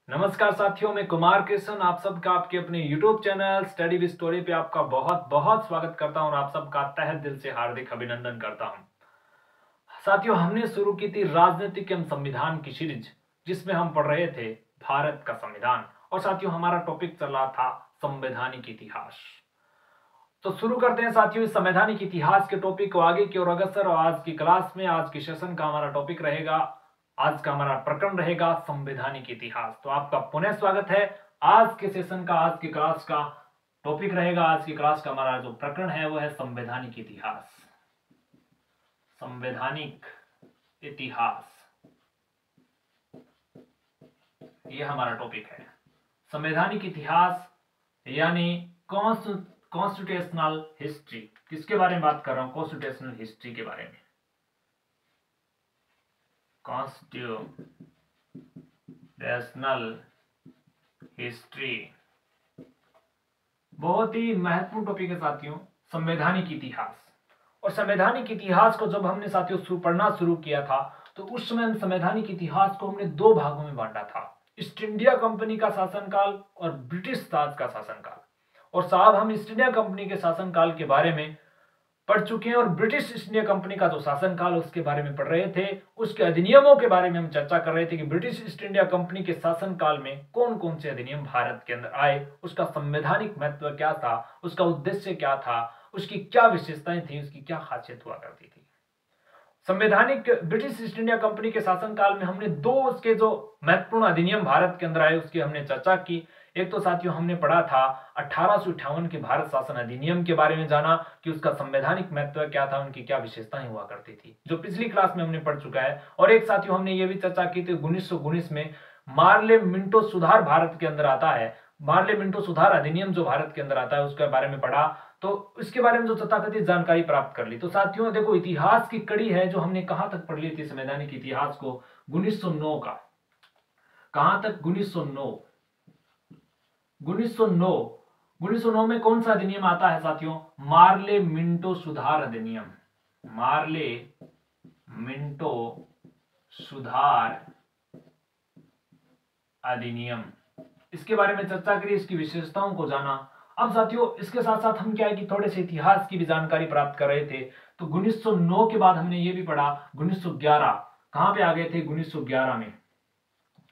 नमस्कार साथियों, मैं कुमार कृष्ण आप सबका आपके अपने YouTube channel study with story पे आपका बहुत बहुत स्वागत करता हूं और आप सबका तहे दिल से हार्दिक अभिनंदन करता हूं। साथियों, हमने शुरू की थी राजनीतिक एवं संविधान की सीरीज, जिसमें हम पढ़ रहे थे भारत का संविधान। और साथियों, हमारा टॉपिक चल रहा था संवैधानिक इतिहास। तो शुरू करते हैं साथियों इस संवैधानिक इतिहास के टॉपिक को आगे की ओर अग्रसर। और आज की क्लास में, आज की सेशन का हमारा टॉपिक रहेगा, आज का हमारा प्रकरण रहेगा संवैधानिक इतिहास। तो आपका पुनः स्वागत है। आज के सेशन का, आज की क्लास का टॉपिक रहेगा, आज की क्लास का हमारा जो प्रकरण है वो है संवैधानिक इतिहास। संवैधानिक इतिहास ये हमारा टॉपिक है। संवैधानिक इतिहास यानी कॉन्स्टिट्यूशनल हिस्ट्री। किसके बारे में बात कर रहा हूं? कॉन्स्टिट्यूशनल हिस्ट्री के बारे में। कॉन्स्टिट्यूशनल हिस्ट्री बहुत ही महत्वपूर्ण टॉपिक है साथियों, संवैधानिक इतिहास। और संवैधानिक इतिहास को जब हमने साथियों पढ़ना शुरू किया था तो उस समय हम संवैधानिक इतिहास को हमने दो भागों में बांटा था, ईस्ट इंडिया कंपनी का शासनकाल और ब्रिटिश राज का शासनकाल। और साहब, हम ईस्ट इंडिया कंपनी के शासनकाल के बारे में पढ़ चुके हैं और ब्रिटिश ईस्ट इंडिया कंपनी का जो शासनकाल उसके बारे में पढ़ रहे थे। उसके अधिनियमों के बारे में हम चर्चा कर रहे थे कि ब्रिटिश ईस्ट इंडिया कंपनी के शासनकाल में कौन कौन से अधिनियम भारत के अंदर आए, उसका संवैधानिक महत्व क्या था, उसका उद्देश्य क्या था, उसकी क्या विशेषताएं थी, उसकी क्या खासियत हुआ करती थी। संवैधानिक ब्रिटिश ईस्ट इंडिया कंपनी के शासनकाल में हमने दो उसके जो महत्वपूर्ण अधिनियम भारत के अंदर आए उसकी हमने चर्चा की। एक तो साथियों हमने पढ़ा था 1858 के भारत शासन अधिनियम के बारे में, जाना कि उसका संवैधानिक महत्व क्या था, उनकी क्या विशेषताएं हुआ करती थी, जो पिछली क्लास में हमने पढ़ चुका है। और एक साथियों हमने ये भी चर्चा की थी 1919 में मार्ले मिंटो सुधार भारत के अंदर आता है, मार्ले मिंटो सुधार अधिनियम जो भारत के अंदर आता है उसके बारे में पढ़ा, तो इसके बारे में जो तथाकथित जानकारी प्राप्त कर ली। तो साथियों देखो, इतिहास की कड़ी है जो हमने कहां तक पढ़ ली थी संवैधानिक इतिहास को, 1909 का। कहां तक? 1909 में कौन सा अधिनियम आता है साथियों? मार्ले मिंटो सुधार अधिनियम। मार्ले मिंटो सुधार अधिनियम, इसके बारे में चर्चा करी, इसकी विशेषताओं को जाना। अब साथियों इसके साथ साथ हम क्या है कि थोड़े से इतिहास की भी जानकारी प्राप्त कर रहे थे। तो 1909 के बाद हमने ये भी पढ़ा 1911। कहां पे आ गए थे? 1911 में।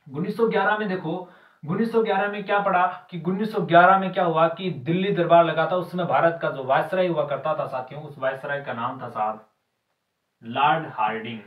1911 में देखो, 1911 में क्या पढ़ा कि 1911 में क्या हुआ कि दिल्ली दरबार लगा था। उस समय भारत का जो वायसराय हुआ करता था साथियों, उस वायसराय का नाम था साहब लॉर्ड हार्डिंग।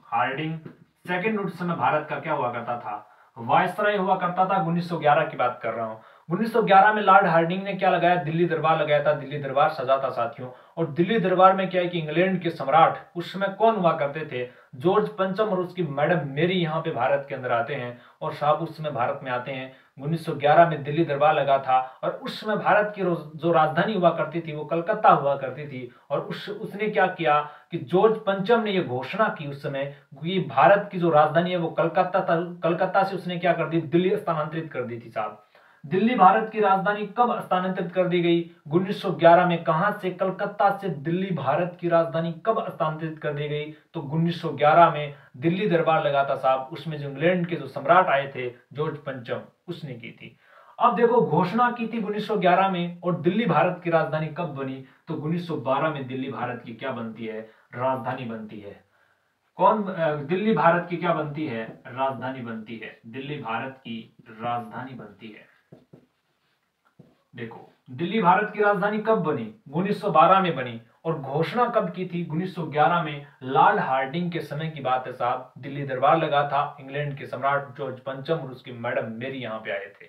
हार्डिंग सेकंड उस समय भारत का क्या हुआ करता था? वायसराय हुआ करता था। 1911 की बात कर रहा हूं। 1911 में लॉर्ड हार्डिंग ने क्या लगाया? दिल्ली दरबार लगाया था। दिल्ली दरबार सजा था साथियों। और दिल्ली दरबार में क्या है कि इंग्लैंड के सम्राट उस समय कौन हुआ करते थे? जॉर्ज पंचम और उसकी मैडम मेरी यहाँ पे भारत के अंदर आते हैं और साहब उस समय भारत में आते हैं। 1911 में दिल्ली दरबार लगा था और उस समय भारत की जो राजधानी हुआ करती थी वो कलकत्ता हुआ करती थी। और उसने क्या किया कि जॉर्ज पंचम ने ये घोषणा की उस समय कि भारत की जो राजधानी है वो कलकत्ता था। कलकत्ता से उसने क्या कर दी? दिल्ली स्थानांतरित कर दी थी साहब। दिल्ली भारत की राजधानी कब स्थानांतरित कर दी गई? 1911 में। कहां से? कलकत्ता से दिल्ली भारत की राजधानी कब स्थानांतरित कर दी गई? तो 1911 में दिल्ली दरबार लगा था साहब। उसमें जो इंग्लैंड के जो सम्राट आए थे जॉर्ज पंचम, उसने की थी। अब देखो, घोषणा की थी 1911 में और दिल्ली भारत की राजधानी कब बनी? तो 1912 में दिल्ली भारत की क्या बनती है? राजधानी बनती है। कौन? दिल्ली भारत की क्या बनती है? राजधानी बनती है। दिल्ली भारत की राजधानी बनती है। देखो, दिल्ली भारत की राजधानी कब बनी? 1912 में बनी। और घोषणा कब की थी? 1911 में। लॉर्ड हार्डिंग के समय की बात है साहब। दिल्ली दरबार लगा था, इंग्लैंड के सम्राट जॉर्ज पंचम और उसकी मैडम मेरी यहाँ पे आए थे।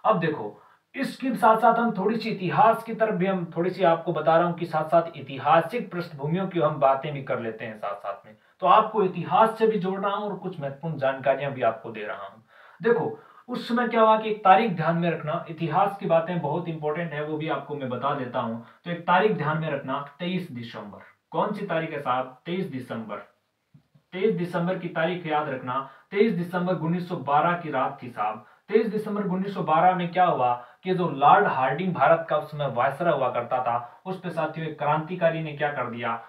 अब देखो, इसके साथ साथ हम थोड़ी सी इतिहास की तरफ भी, हम थोड़ी सी आपको बता रहा हूं कि साथ साथ ऐतिहासिक पृष्ठभूमियों की हम बातें भी कर लेते हैं साथ साथ में। तो आपको इतिहास से भी जोड़ रहा हूं और कुछ महत्वपूर्ण जानकारियां भी आपको दे रहा हूं। देखो, उस समय क्या हुआ कि एक तारीख ध्यान में रखना, इतिहास की बातें बहुत इंपॉर्टेंट है, वो भी आपको मैं बता देता हूं। तो एक तारीख ध्यान में रखना, 23 दिसंबर। कौन सी तारीख है साहब? 23 दिसंबर। 23 दिसंबर की तारीख याद रखना। 23 दिसंबर 1912 की रात थी साहब। 23 दिसंबर 1912 में क्या हुआ कि जो लॉर्ड हार्डिंग भारत का उस समय वायसराय हुआ करता था, उस पे साथियों एक क्रांतिकारी ने क्या कर दिया?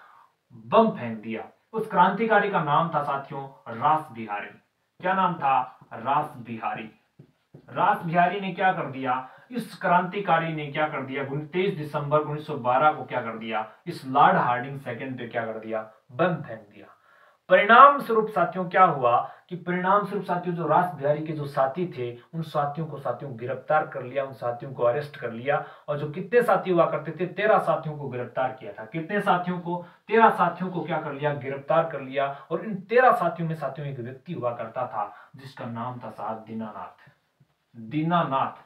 बम फेंक दिया। उस क्रांतिकारी का नाम था साथियों रास बिहारी। क्या नाम था? रास बिहारी। रास बिहारी ने क्या कर दिया? इस क्रांतिकारी ने क्या कर दिया? 23 दिसंबर 1912 को क्या कर दिया? इस लॉर्ड हार्डिंग सेकंड पे क्या कर दिया? बम फेंक दिया। परिणाम स्वरूप साथियों क्या हुआ कि परिणाम स्वरूप साथियों जो रास बिहारी के जो साथी थे उन साथियों को साथियों गिरफ्तार कर लिया, उन साथियों को अरेस्ट कर लिया। और जो कितने साथी हुआ करते थे, 13 साथियों को गिरफ्तार किया था। कितने साथियों को? 13 साथियों को क्या कर लिया? गिरफ्तार कर लिया। और इन 13 साथियों में साथियों एक व्यक्ति हुआ करता था जिसका नाम था साहब दीनानाथ। दीनानाथ,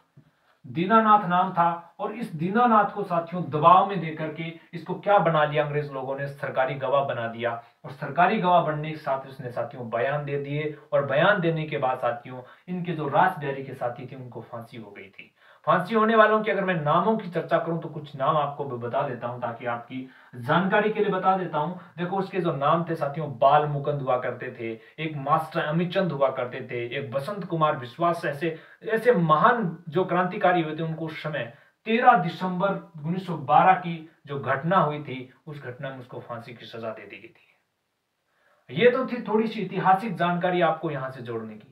दीनानाथ नाम था। और इस दीनानाथ को साथियों दबाव में देकर के इसको क्या बना लिया अंग्रेज लोगों ने? सरकारी गवाह बना दिया। और सरकारी गवाह बनने के साथ उसने साथियों बयान दे दिए। और बयान देने के बाद साथियों इनके जो रास बिहारी के साथी थे उनको फांसी हो गई थी। फांसी होने वालों की अगर मैं नामों की चर्चा करूं तो कुछ नाम आपको बता देता हूं ताकि आपकी जानकारी के लिए बता देता हूं। देखो उसके जो नाम थे साथियों, बाल मुकुंद हुआ करते थे, एक मास्टर अमीचंद हुआ करते थे, एक बसंत कुमार विश्वास, ऐसे ऐसे महान जो क्रांतिकारी हुए थे उनको उस समय 13 दिसंबर 1912 की जो घटना हुई थी उस घटना में उसको फांसी की सजा दे दी गई थी। ये तो थी थोड़ी सी ऐतिहासिक जानकारी आपको यहां से जोड़ने की।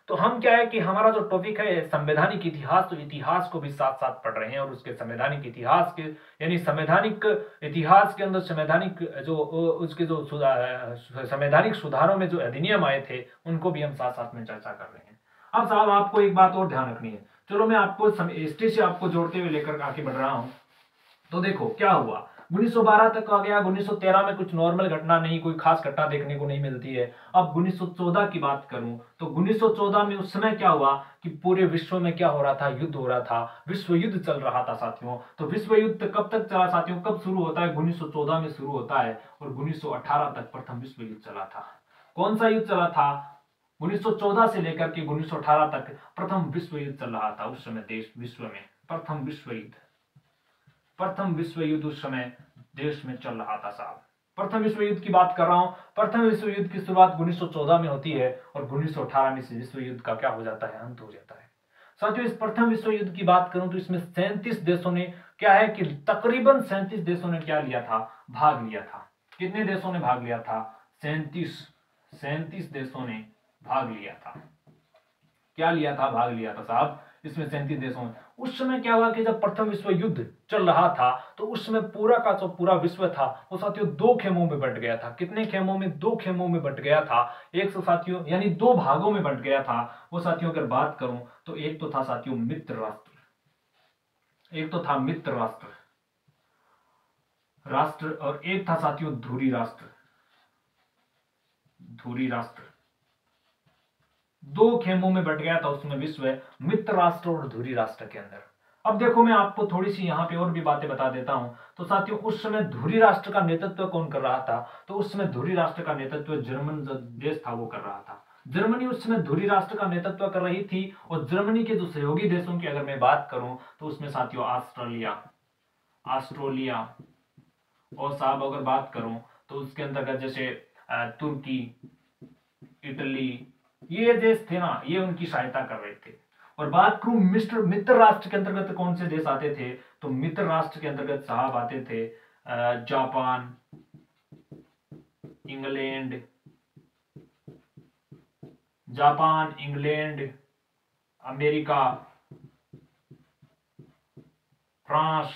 तो हम क्या है कि हमारा जो टॉपिक है संवैधानिक इतिहास, तो इतिहास को भी साथ साथ पढ़ रहे हैं और उसके संवैधानिक इतिहास के यानी संवैधानिक इतिहास के अंदर संवैधानिक जो उसके जो संवैधानिक सुधारों में जो अधिनियम आए थे उनको भी हम साथ साथ में चर्चा कर रहे हैं। अब साहब आपको एक बात और ध्यान रखनी है। चलो मैं आपको हिस्ट्री से आपको जोड़ते हुए लेकर आगे बढ़ रहा हूं। तो देखो क्या हुआ, 1912 तक आ गया। 1913 में कुछ नॉर्मल घटना नहीं, कोई खास घटना देखने को नहीं मिलती है। अब 1914 की बात करूं तो 1914 में उस समय क्या हुआ कि पूरे विश्व में क्या हो रहा था? युद्ध हो रहा था, विश्व युद्ध चल रहा था साथियों। तो विश्व युद्ध कब तक चला साथियों? कब शुरू होता है? 1914 में शुरू होता है और 1918 तक प्रथम विश्व युद्ध चला था। कौन सा युद्ध चला था? 1914 से लेकर के 1918 तक प्रथम विश्व युद्ध चल रहा था उस समय देश विश्व में। प्रथम विश्व युद्ध, प्रथम विश्व युद्ध उस समय देश में चल रहा था साहब। प्रथम विश्व युद्ध की बात कर रहा हूं। प्रथम विश्व युद्ध की शुरुआत 1914 में होती है और 1918 में से विश्व युद्ध का क्या हो जाता है? अंत हो जाता है। साथियों इस प्रथम विश्व युद्ध की बात करूं तो इसमें 37 देशों ने क्या है कि तकरीबन 37 देशों ने क्या लिया था? भाग लिया था। कितने देशों ने भाग लिया था? 37 देशों ने भाग लिया था। क्या लिया था? भाग लिया था साहब इसमें 37 देशों में। उस समय क्या हुआ कि जब प्रथम विश्व युद्ध चल रहा था तो उस समय पूरा का जो पूरा विश्व था वो साथियों दो खेमों में बंट गया था। कितने खेमों में? दो खेमों में बंट गया था। एक तो साथियों यानी दो भागों में बंट गया था। वो साथियों अगर बात करूं तो एक तो था साथियों मित्र राष्ट्र, एक तो था मित्र राष्ट्र और एक था साथियों धुरी राष्ट्र। धुरी राष्ट्र दो खेमों में बट गया था उसमें विश्व, मित्र राष्ट्र और धुरी राष्ट्र के अंदर। अब देखो मैं आपको थोड़ी सी यहाँ पे और भी बातें बता देता हूं। तो साथियों उस समय धुरी राष्ट्र का नेतृत्व कौन कर रहा था? तो उस समय धुरी राष्ट्र का नेतृत्व जर्मन देश था वो कर रहा था। जर्मनी उस समय धुरी राष्ट्र का नेतृत्व कर रही थी। और जर्मनी के जो सहयोगी देशों की अगर मैं बात करूं तो उसमें साथियों ऑस्ट्रेलिया और साहब अगर बात करूं तो उसके अंतर्गत जैसे तुर्की, इटली, ये देश थे ना, ये उनकी सहायता कर रहे थे। और बात करूं मित्र राष्ट्र के अंतर्गत कौन से देश आते थे? तो मित्र राष्ट्र के अंतर्गत साहब आते थे जापान, इंग्लैंड, अमेरिका, फ्रांस,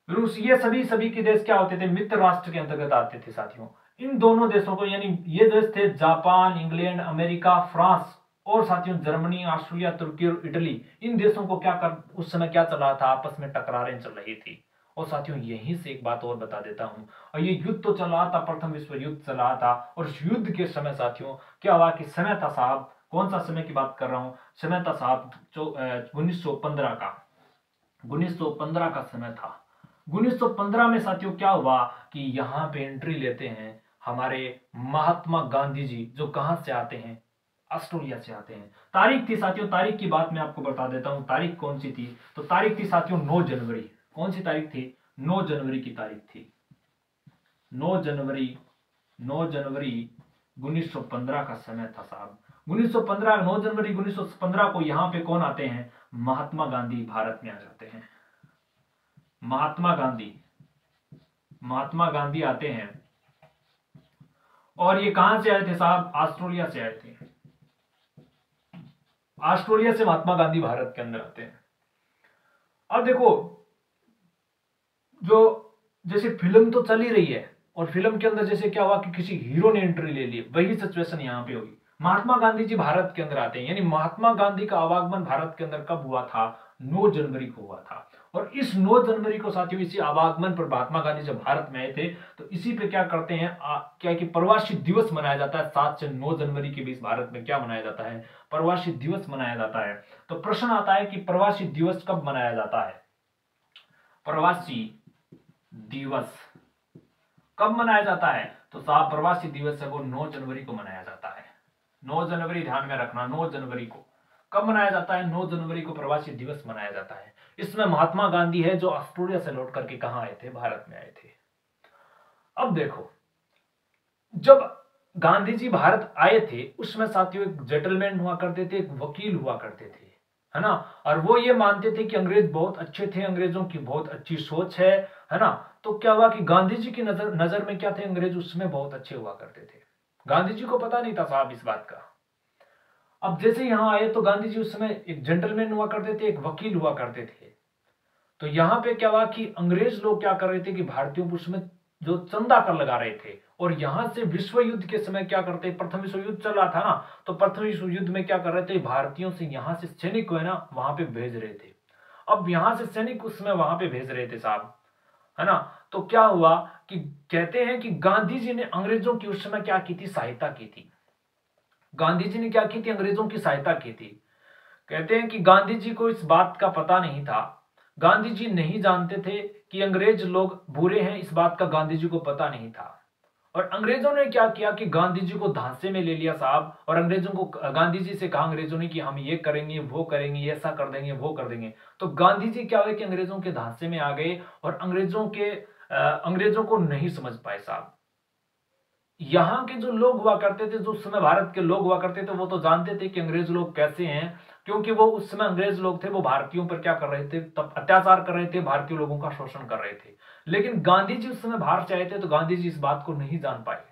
रूस। ये सभी के देश क्या होते थे? मित्र राष्ट्र के अंतर्गत आते थे साथियों। इन दोनों देशों को यानी ये देश थे जापान, इंग्लैंड, अमेरिका, फ्रांस और साथियों जर्मनी, ऑस्ट्रेलिया, तुर्की और इटली। इन देशों को क्या कर उस समय क्या चल रहा था? आपस में टकरारें चल रही थी। और साथियों यहीं से एक बात और बता देता हूं, और ये युद्ध तो चल रहा था, प्रथम विश्व युद्ध चल रहा था। और उस युद्ध के समय साथियों क्या हुआ कि समय था साहब, कौन सा समय की बात कर रहा हूं? समय था साहब 1915 का। 1915 का समय था। 1915 में साथियों क्या हुआ कि यहां पे एंट्री लेते हैं हमारे महात्मा गांधी जी, जो कहां से आते हैं? ऑस्ट्रेलिया से आते हैं। तारीख थी साथियों, तारीख की बात मैं आपको बता देता हूं, तारीख कौन सी थी? तो तारीख थी साथियों 9 जनवरी। कौन सी तारीख थी? 9 जनवरी की तारीख थी। 9 जनवरी 1915 का समय था साहब। 1915 9 जनवरी 1915 को यहां पे कौन आते हैं? महात्मा गांधी भारत में आ जाते हैं। महात्मा गांधी आते हैं और ये कहां से आए थे साहब? ऑस्ट्रेलिया से आए थे। ऑस्ट्रेलिया से महात्मा गांधी भारत के अंदर आते हैं। अब देखो, जो जैसे फिल्म तो चल ही रही है और फिल्म के अंदर जैसे क्या हुआ कि किसी हीरो ने एंट्री ले ली, वही सिचुएशन यहाँ पे होगी। महात्मा गांधी जी भारत के अंदर आते हैं, यानी महात्मा गांधी का आवागमन भारत के अंदर कब हुआ था? 9 जनवरी को हुआ था। और इस 9 जनवरी को साथियों, इसी आवागमन पर महात्मा गांधी जब भारत में आए थे तो इसी पे क्या करते हैं, क्या कि प्रवासी दिवस मनाया जाता है। 7 से 9 जनवरी के बीच भारत में क्या मनाया जाता है? प्रवासी दिवस मनाया जाता है। तो प्रश्न आता है कि प्रवासी दिवस कब मनाया जाता है? प्रवासी दिवस कब मनाया जाता है? तो साहब प्रवासी दिवस है वो 9 जनवरी को मनाया जाता है। 9 जनवरी ध्यान में रखना, 9 जनवरी को कब मनाया जाता है? 9 जनवरी को प्रवासी दिवस मनाया जाता है। इसमें महात्मा गांधी है जो ऑस्ट्रेलिया से लौट करके कहां आए थे? भारत में आए थे। अब देखो, जब गांधी जी भारत आए थे उसमें साथियों एक जेंटलमैन हुआ करते थे, एक वकील हुआ करते थे, है ना। और वो ये मानते थे कि अंग्रेज बहुत अच्छे थे, अंग्रेजों की बहुत अच्छी सोच है ना। तो क्या हुआ कि गांधी जी की नजर में क्या थे? अंग्रेज उसमें बहुत अच्छे हुआ करते थे। गांधी जी को पता नहीं था साहब इस बात का। अब जैसे यहां आए तो गांधी जी उस समय एक जेंटलमैन हुआ करते थे, एक वकील हुआ करते थे। तो यहां पे क्या हुआ कि अंग्रेज लोग क्या कर रहे थे कि भारतीयों पर उसमें जो चंदा कर लगा रहे थे। और यहां से विश्व युद्ध के समय क्या करते, प्रथम विश्व युद्ध चल रहा था ना, तो प्रथम विश्व युद्ध में क्या कर रहे थे? भारतीयों से यहां से सैनिक है ना वहां पे भेज रहे थे। अब यहां से सैनिक उसमें वहां पे भेज रहे थे साहब, है ना। तो क्या हुआ कि कहते हैं कि गांधी जी ने अंग्रेजों की उस समय क्या की थी? सहायता की थी। गांधी जी ने क्या की थी? अंग्रेजों की सहायता की थी। कहते हैं कि गांधी जी को इस बात का पता नहीं था। गांधी जी नहीं जानते थे कि अंग्रेज लोग बुरे हैं, इस बात का गांधी जी को पता नहीं था। और अंग्रेजों ने क्या किया कि गांधी जी को धांसे में ले लिया साहब। और अंग्रेजों को, गांधी जी से कहा अंग्रेजों ने कि हम ये करेंगे, वो करेंगे, ऐसा कर देंगे, वो कर देंगे। तो गांधी जी क्या हुए कि अंग्रेजों के धांसे में आ गए और अंग्रेजों को नहीं समझ पाए साहब। यहाँ के जो लोग हुआ करते थे, जो उस समय भारत के लोग हुआ करते थे, वो तो जानते थे कि अंग्रेज लोग कैसे हैं, क्योंकि वो उस समय अंग्रेज लोग थे, वो भारतीयों पर क्या कर रहे थे? तब अत्याचार कर रहे थे, भारतीय लोगों का शोषण कर रहे थे। लेकिन गांधी जी उस समय बाहर से आए थे तो गांधी जी इस बात को नहीं जान पाए।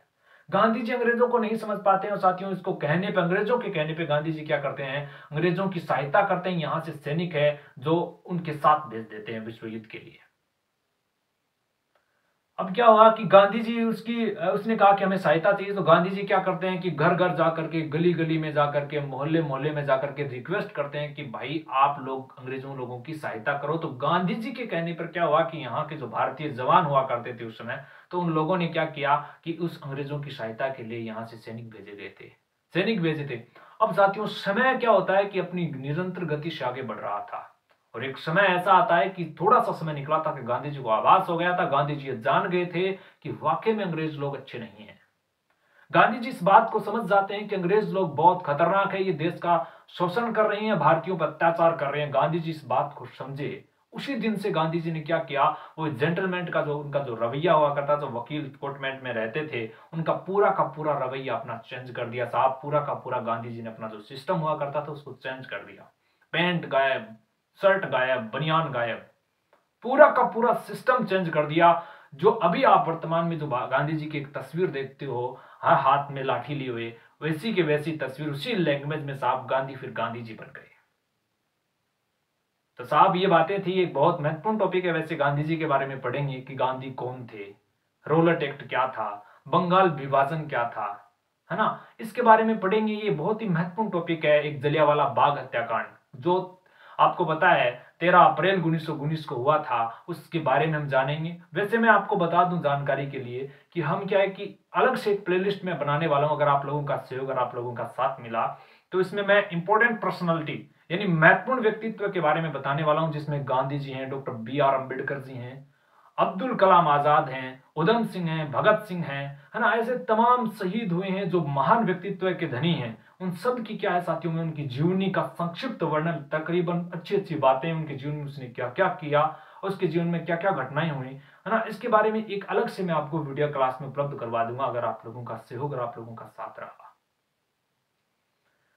गांधी जी अंग्रेजों को नहीं समझ पाते हैं। और साथियों, इसको कहने पे, अंग्रेजों के कहने पे गांधी जी क्या करते हैं? अंग्रेजों की सहायता करते हैं। यहां से सैनिक है जो उनके साथ भेज देते हैं विश्व युद्ध के लिए। अब क्या हुआ कि गांधी जी उसने कहा कि हमें सहायता चाहिए। तो गांधी जी क्या करते हैं कि घर घर जाकर के, गली गली में जाकर के, मोहल्ले मोहल्ले में जाकर के रिक्वेस्ट करते हैं कि भाई आप लोग अंग्रेजों लोगों की सहायता करो। तो गांधी जी के कहने पर क्या हुआ कि यहाँ के जो भारतीय जवान हुआ करते थे उस समय, तो उन लोगों ने क्या किया कि उस अंग्रेजों की सहायता के लिए यहाँ से सैनिक भेजे गए थे, सैनिक भेजे थे। अब साथियों, समय क्या होता है कि अपनी निरंतर गति से आगे बढ़ रहा था। और एक समय ऐसा आता है कि थोड़ा सा समय निकला था कि गांधी जी को आभास हो गया था, गांधी जी जान गए थे कि वाकई में अंग्रेज लोग अच्छे नहीं हैं। गांधी जी इस बात को समझ जाते हैं कि अंग्रेज लोग बहुत खतरनाक है, ये देश का शोषण कर रहे हैं, भारतीयों पर अत्याचार कर रहे हैं। गांधी जी इस बात को समझे। उसी दिन से गांधी जी ने क्या किया, वो जेंटलमैन का जो उनका जो रवैया हुआ करता, जो वकील कोर्टमेंट में रहते थे, उनका पूरा का पूरा रवैया अपना चेंज कर दिया साहब। पूरा का पूरा गांधी जी ने अपना जो सिस्टम हुआ करता था उसको चेंज कर दिया। पैंट गायब, शर्ट गायब, बनियान गायब, पूरा का पूरा सिस्टम चेंज कर दिया। जो अभी आप वर्तमान में जो गांधी जी की एक तस्वीर देखते हो, हर हाथ में लाठी लिए हुए, वैसी की वैसी तस्वीर, उसी लैंग्वेज में साहब गांधी फिर गांधी जी बन गए। तो साहब ये बातें थी, एक बहुत महत्वपूर्ण टॉपिक है। वैसे गांधी जी के बारे में पढ़ेंगे कि गांधी कौन थे, रोलट एक्ट क्या था, बंगाल विभाजन क्या था, है ना, इसके बारे में पढ़ेंगे। ये बहुत ही महत्वपूर्ण टॉपिक है। एक जलियांवाला बाग हत्याकांड जो आपको पता है 13 अप्रैल 1919 को हुआ था, उसके बारे में हम जानेंगे। वैसे मैं आपको बता दूं जानकारी के लिए कि हम क्या है कि अलग से एक प्लेलिस्ट में बनाने वाला हूं। अगर आप लोगों का सहयोग, अगर आप लोगों का साथ मिला तो इसमें मैं इंपॉर्टेंट पर्सनालिटी यानी महत्वपूर्ण व्यक्तित्व के बारे में बताने वाला हूं, जिसमें गांधी जी हैं, डॉक्टर BR अम्बेडकर जी हैं, अब्दुल कलाम आजाद हैं, उधम सिंह हैं, भगत सिंह हैं, है ना। ऐसे तमाम शहीद हुए हैं जो महान व्यक्तित्व के धनी हैं। उन सब की क्या है साथियों में उनकी जीवनी का संक्षिप्त वर्णन, तकरीबन अच्छी अच्छी बातें, उनके जीवन में उसने क्या क्या किया, उसके जीवन में क्या क्या घटनाएं हुई, है ना, इसके बारे में एक अलग से मैं आपको वीडियो क्लास में उपलब्ध करवा दूंगा, अगर आप लोगों का सहयोग, अगर आप लोगों का साथ रहा।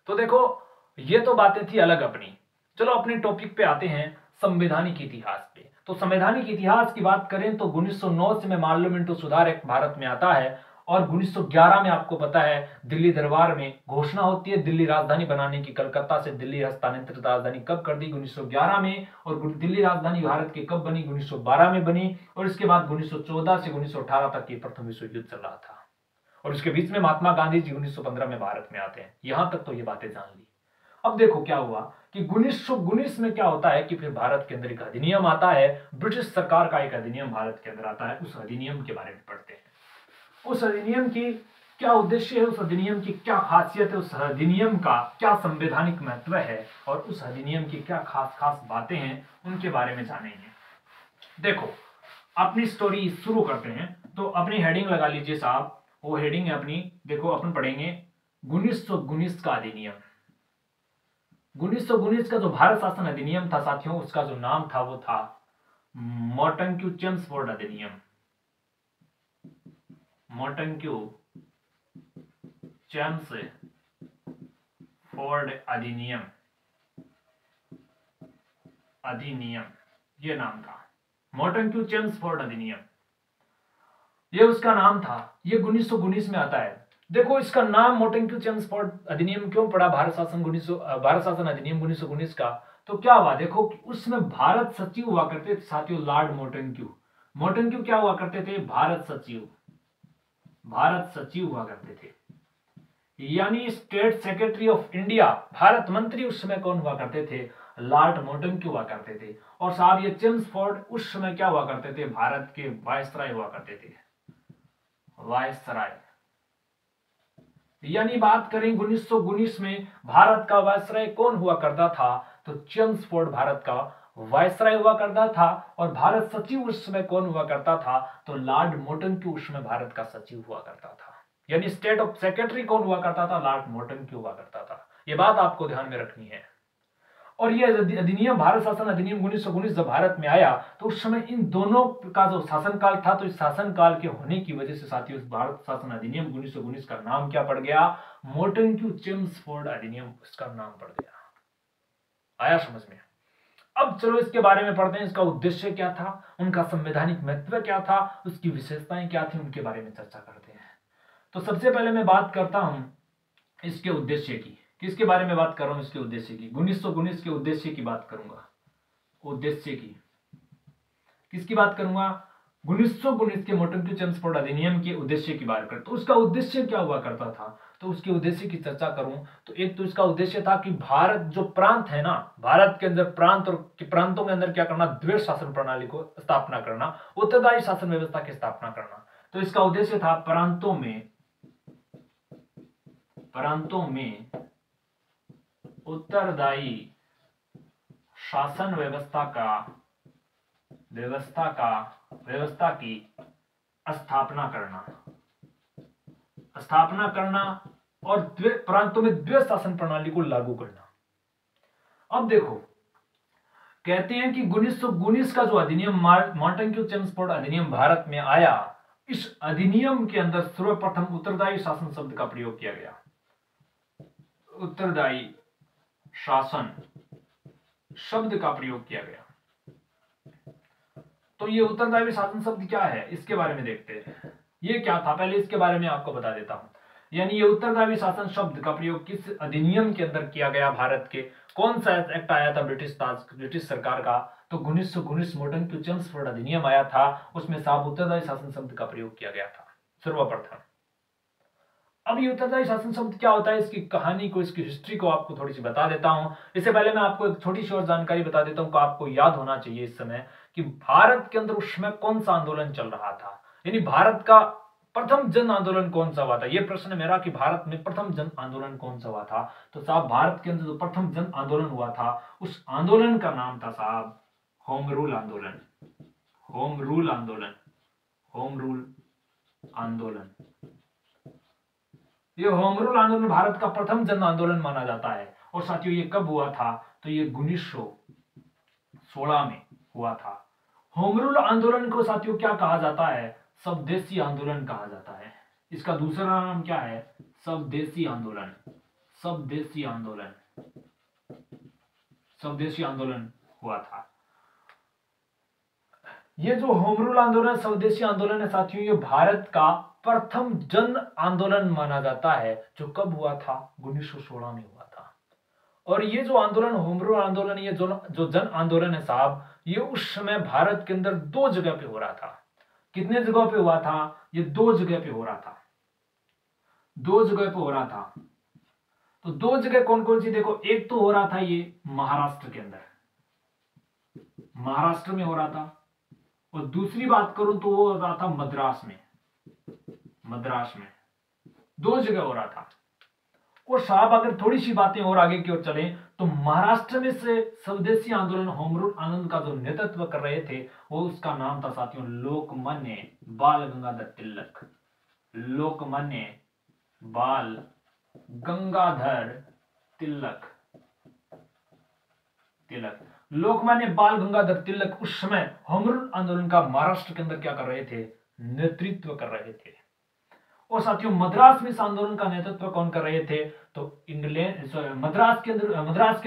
तो देखो, ये तो बातें थी अलग अपनी। चलो अपने टॉपिक पे आते हैं, संवैधानिक इतिहास पे। तो संवैधानिक इतिहास की बात करें तो 1909 से में पार्लियामेंट सुधार एक्ट भारत में आता है। और 1911 में आपको पता है दिल्ली दरबार में घोषणा होती है दिल्ली राजधानी बनाने की। कलकत्ता से दिल्ली हस्तांतरित राजधानी कब कर दी? 1911 में। और दिल्ली राजधानी भारत की कब बनी? 1912 में बनी। और इसके बाद 1914 से 1918 तक की प्रथम विश्व युद्ध चल रहा था। और उसके बीच में महात्मा गांधी जी 1915 में भारत में आते हैं। यहां तक तो ये बातें जान ली। अब देखो क्या हुआ कि 1919 में क्या होता है कि फिर भारत के अंदर एक अधिनियम आता है, ब्रिटिश सरकार का एक अधिनियम भारत के अंदर आता है। उस अधिनियम के बारे में पढ़ते हैं। उस अधिनियम की क्या उद्देश्य है, उस अधिनियम की क्या खासियत है, उस अधिनियम का क्या संवैधानिक महत्व है और उस अधिनियम की क्या खास खास बातें हैं, उनके बारे में जानेंगे। देखो अपनी स्टोरी शुरू करते हैं। तो अपनी हेडिंग लगा लीजिए साहब, वो हेडिंग है अपनी, देखो अपन पढ़ेंगे 1919 का अधिनियम। 1919 का जो भारत शासन अधिनियम था साथियों, उसका जो नाम था वो था मोंटेग्यू चेम्सफोर्ड अधिनियम। मोंटेग्यू चेम्सफोर्ड अधिनियम, ये नाम था मोंटेग्यू चेम्सफोर्ड अधिनियम, ये उसका नाम था। ये 1919 में आता है। देखो इसका नाम मोंटेग्यू चेम्सफोर्ड अधिनियम क्यों पड़ा, भारत शासन अधिनियम 1919 का? तो क्या हुआ देखो कि उसमें भारत सचिव हुआ करते थे साथियों, लॉर्ड मोंटेग्यू। मोंटेग्यू क्या हुआ करते थे? भारत सचिव हुआ करते थे, यानी state secretary of India, Bharat मंत्री उस समय कौन हुआ करते थे? लॉर्ड मोंटेग्यू हुआ करते थे। और साहब ये चेम्सफोर्ड उस समय क्या हुआ करते थे? भारत के वायसराय हुआ करते थे, वायसराय। यानी बात करें 1919 में भारत का वायसराय कौन हुआ करता था? तो चेम्सफोर्ड भारत का वायसराय हुआ करता था। और भारत सचिव उस समय कौन हुआ करता था? तो लॉर्ड मोंटेग्यू उस समय भारत का सचिव हुआ करता था। यानी स्टेट ऑफ सेक्रेटरी कौन हुआ करता था? लॉर्ड मोंटेग्यू हुआ करता था। यह बात आपको ध्यान में रखनी है। और यह अधिनियम, भारत शासन अधिनियम 1919 जब भारत में आया तो उस समय इन दोनों का जो शासनकाल था, तो इस शासनकाल के होने की वजह से साथियों भारत शासन अधिनियम 1919 का नाम क्या पड़ गया? मोंटेग्यू चेम्सफोर्ड अधिनियम इसका नाम पड़ गया। आया समझ में? अब चलो इसके बारे में पढ़ते हैं। इसका उद्देश्य क्या था, उनका संवैधानिक महत्व क्या था, उसकी विशेषताएं क्या थी, उनके बारे में चर्चा करते हैं। तो सबसे पहले मैं बात करता हूं इसके उद्देश्य की। किसके बारे में बात कर रहा हूं? इसके उद्देश्य की। 1919 के उद्देश्य की बात करूंगा। उद्देश्य की किसकी बात करूंगा? 1919 के मोंटेग्यू चेम्सफोर्ड अधिनियम के उद्देश्य की बात करते। तो उसका उद्देश्य क्या हुआ करता था, तो उसके उद्देश्य की चर्चा करूं तो एक तो इसका उद्देश्य था कि भारत जो प्रांत है ना, भारत के अंदर प्रांत और प्रांतों के अंदर क्या करना? द्वैध शासन प्रणाली को स्थापना करना, उत्तरदायी शासन व्यवस्था की स्थापना करना। तो इसका उद्देश्य था प्रांतों में उत्तरदायी शासन व्यवस्था की स्थापना करना और प्रांतों में द्वैध शासन प्रणाली को लागू करना। अब देखो कहते हैं कि 1919 का जो अधिनियम मोंटेग्यू चेम्सफोर्ड अधिनियम भारत में आया, इस अधिनियम के अंदर सर्वप्रथम उत्तरदायी शासन शब्द का प्रयोग किया गया। उत्तरदायी शासन शब्द का प्रयोग किया गया। तो ये उत्तरदायी शासन शब्द क्या है, इसके बारे में देखते हैं। ये क्या था, पहले इसके बारे में आपको बता देता हूं। यानी ये उत्तरदायी शासन शब्द का प्रयोग किस अधिनियम के अंदर किया गया? भारत के कौन सा एक्ट आया था ब्रिटिश सरकार का? तो 1919 मोंटेग्यू चेम्सफोर्ड अधिनियम आया था, उसमें साफ उत्तरदायी शासन शब्द का प्रयोग किया गया था सर्वप्रथम। अब ये उत्तरदायी शासन शब्द क्या होता है, इसकी कहानी को, इसकी हिस्ट्री को आपको थोड़ी सी बता देता हूं। इससे पहले मैं आपको एक छोटी सी और जानकारी बता देता हूं, आपको याद होना चाहिए इस समय कि भारत के अंदर उस समय कौन सा आंदोलन चल रहा था। यानी भारत का प्रथम जन आंदोलन कौन सा हुआ था? यह प्रश्न मेरा कि भारत में प्रथम जन आंदोलन कौन सा हुआ था। तो साहब भारत के अंदर जो प्रथम जन आंदोलन हुआ था, उस आंदोलन का नाम था साहब होम रूल आंदोलन। होम रूल आंदोलन। ये होम रूल आंदोलन भारत का प्रथम जन आंदोलन माना जाता है। और साथियों ये कब हुआ था? तो ये 1916 में हुआ था। होम रूल आंदोलन को साथियों क्या कहा जाता है? स्वदेशी आंदोलन कहा जाता है। इसका दूसरा नाम क्या है? स्वदेशी आंदोलन हुआ था। ये जो होम रूल आंदोलन, स्वदेशी आंदोलन है साथियों, ये भारत का प्रथम जन आंदोलन माना जाता है, जो कब हुआ था? 1916 में हुआ था। और ये जो आंदोलन, होम रूल आंदोलन, ये जो जन आंदोलन है साहब, ये उस समय भारत के अंदर 2 जगह पे हो रहा था। कितने जगह पे हुआ था? ये 2 जगह पे हो रहा था, 2 जगह पे हो रहा था। तो 2 जगह कौन कौन सी? देखो, एक तो हो रहा था ये महाराष्ट्र के अंदर, महाराष्ट्र में हो रहा था। और दूसरी बात करूं तो वो हो रहा था मद्रास में, मद्रास में। 2 जगह हो रहा था। और साहब अगर थोड़ी सी बातें और आगे की ओर चले तो महाराष्ट्र में से स्वदेशी आंदोलन, होम रूल आंदोलन का जो नेतृत्व कर रहे थे, वो उसका नाम था साथियों लोकमान्य बाल गंगाधर तिलक। लोकमान्य बाल गंगाधर तिलक। लोकमान्य बाल गंगाधर तिलक उस समय होम रूल आंदोलन का महाराष्ट्र के अंदर क्या कर रहे थे? नेतृत्व कर रहे थे। और साथियों मद्रास में इस आंदोलन का नेतृत्व कौन कर रहे थे? तो इंग्लैंड, मद्रास के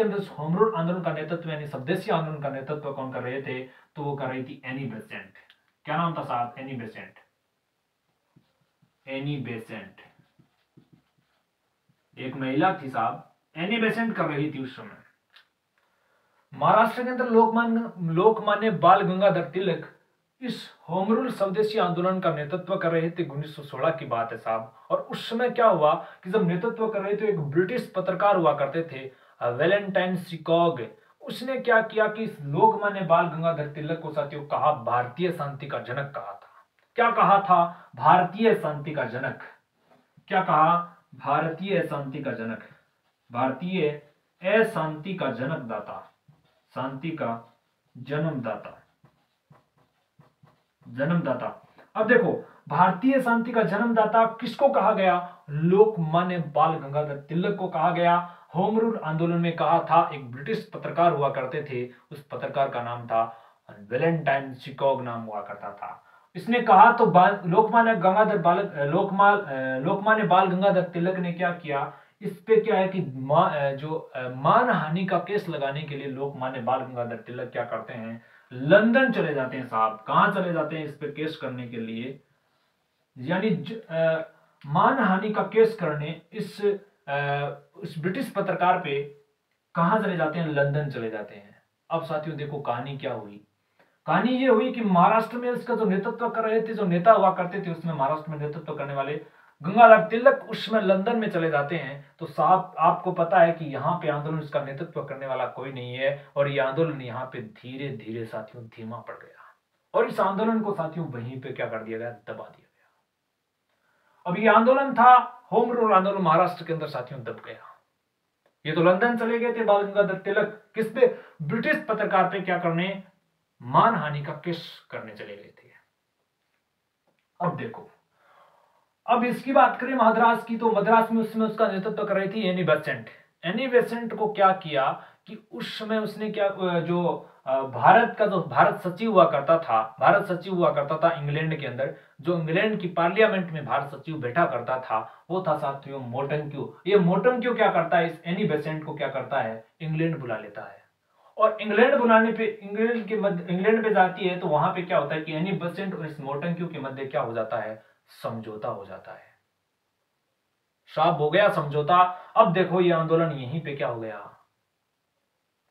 अंदर होम रूल आंदोलन का नेतृत्व यानी स्वदेशी आंदोलन का नेतृत्व कौन कर रहे थे? तो वो कर रही थी एनी बेसेंट। क्या नाम था साहब? Annie Besant. एनी बेसेंट एक महिला थी साहब, एनी बेसेंट कर रही थी उस समय। महाराष्ट्र के अंदर लोकमान्य बाल गंगाधर तिलक इस होम रूल स्वदेशी आंदोलन का नेतृत्व कर रहे थे। 1916 की बात है साहब। और उस समय क्या हुआ कि जब नेतृत्व कर रहे थे, एक ब्रिटिश पत्रकार हुआ करते थे वैलेंटाइन सिकॉग। उसने क्या किया कि इस लोकमान्य बाल गंगाधर तिलक को साथियों कहा भारतीय शांति का जनक कहा था। क्या कहा था? भारतीय शांति का जनक। क्या कहा? भारतीय शांति का जनक, भारतीय अशांति का जनक दाता, शांति का जन्मदाता, जन्मदाता। अब देखो, भारतीय शांति का जन्मदाता किसको कहा गया? लोकमान्य बाल गंगाधर तिलक को कहा गया। होम रूल आंदोलन में कहा था एक ब्रिटिश पत्रकार हुआ करते थे, उस पत्रकार का नाम था वैलेंटाइन सिकॉग नाम हुआ करता था। इसने कहा तो लोकमान्य बाल गंगाधर तिलक ने क्या किया? इस पे क्या है कि मानहानि का केस लगाने के लिए लोकमान्य बाल गंगाधर तिलक क्या करते हैं? लंदन चले जाते हैं साहब। कहां चले जाते हैं इस पे केस करने के लिए? यानी मानहानि का केस करने इस ब्रिटिश पत्रकार पे कहां चले जाते हैं? लंदन चले जाते हैं। अब साथियों देखो कहानी क्या हुई। कहानी ये हुई कि महाराष्ट्र में इसका जो नेतृत्व कर रहे थे, जो नेता हुआ करते थे उसमें महाराष्ट्र में नेतृत्व करने वाले गंगाधर तिलक उस समय लंदन में चले जाते हैं। तो साहब आपको पता है कि यहाँ पे आंदोलन, इसका नेतृत्व करने वाला कोई नहीं है। और ये आंदोलन यहाँ पे धीरे धीरे साथियों धीमा पड़ गया। और इस आंदोलन को साथियों वहीं पे क्या कर दिया गया? दबा दिया गया। अब ये आंदोलन था होम रूल आंदोलन, महाराष्ट्र के अंदर साथियों दब गया। ये तो लंदन चले गए थे बाल गंगाधर तिलक, किस पे? ब्रिटिश पत्रकार पे क्या करने? मानहानि का केस करने चले गए थे। अब देखो, अब इसकी बात करें मद्रास की, तो मद्रास में उसमें उसका नेतृत्व कर रही थी एनी बेसेंट। एनी बेसेंट को क्या किया कि उस समय उसने क्या, जो भारत का जो भारत सचिव हुआ करता था इंग्लैंड के अंदर, जो इंग्लैंड की पार्लियामेंट में भारत सचिव बैठा करता था, वो था साथियों मोंटेक्यू। ये मोंटेक्यू क्या करता है? इस एनी बेसेंट को क्या करता है? इंग्लैंड बुला लेता है। और इंग्लैंड बुलाने पे इंग्लैंड पे जाती है, तो वहां पे क्या होता है कि एनी बेसेंट और इस मोंटेक्यू के मध्य क्या हो जाता है? समझौता हो जाता है। साफ हो गया समझौता। अब देखो ये आंदोलन यहीं पे क्या हो गया?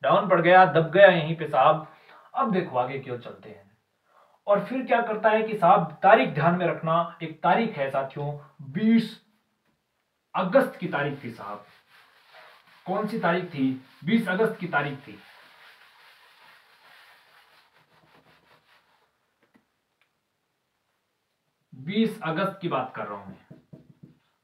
डाउन पड़ गया, दब गया यहीं पे साहब। अब देखो आगे क्यों चलते हैं। और फिर क्या करता है कि साहब तारीख ध्यान में रखना, एक तारीख है साथियों 20 अगस्त की तारीख थी साहब। कौन सी तारीख थी? 20 अगस्त की तारीख थी। 20 अगस्त की बात कर रहा हूं मैं,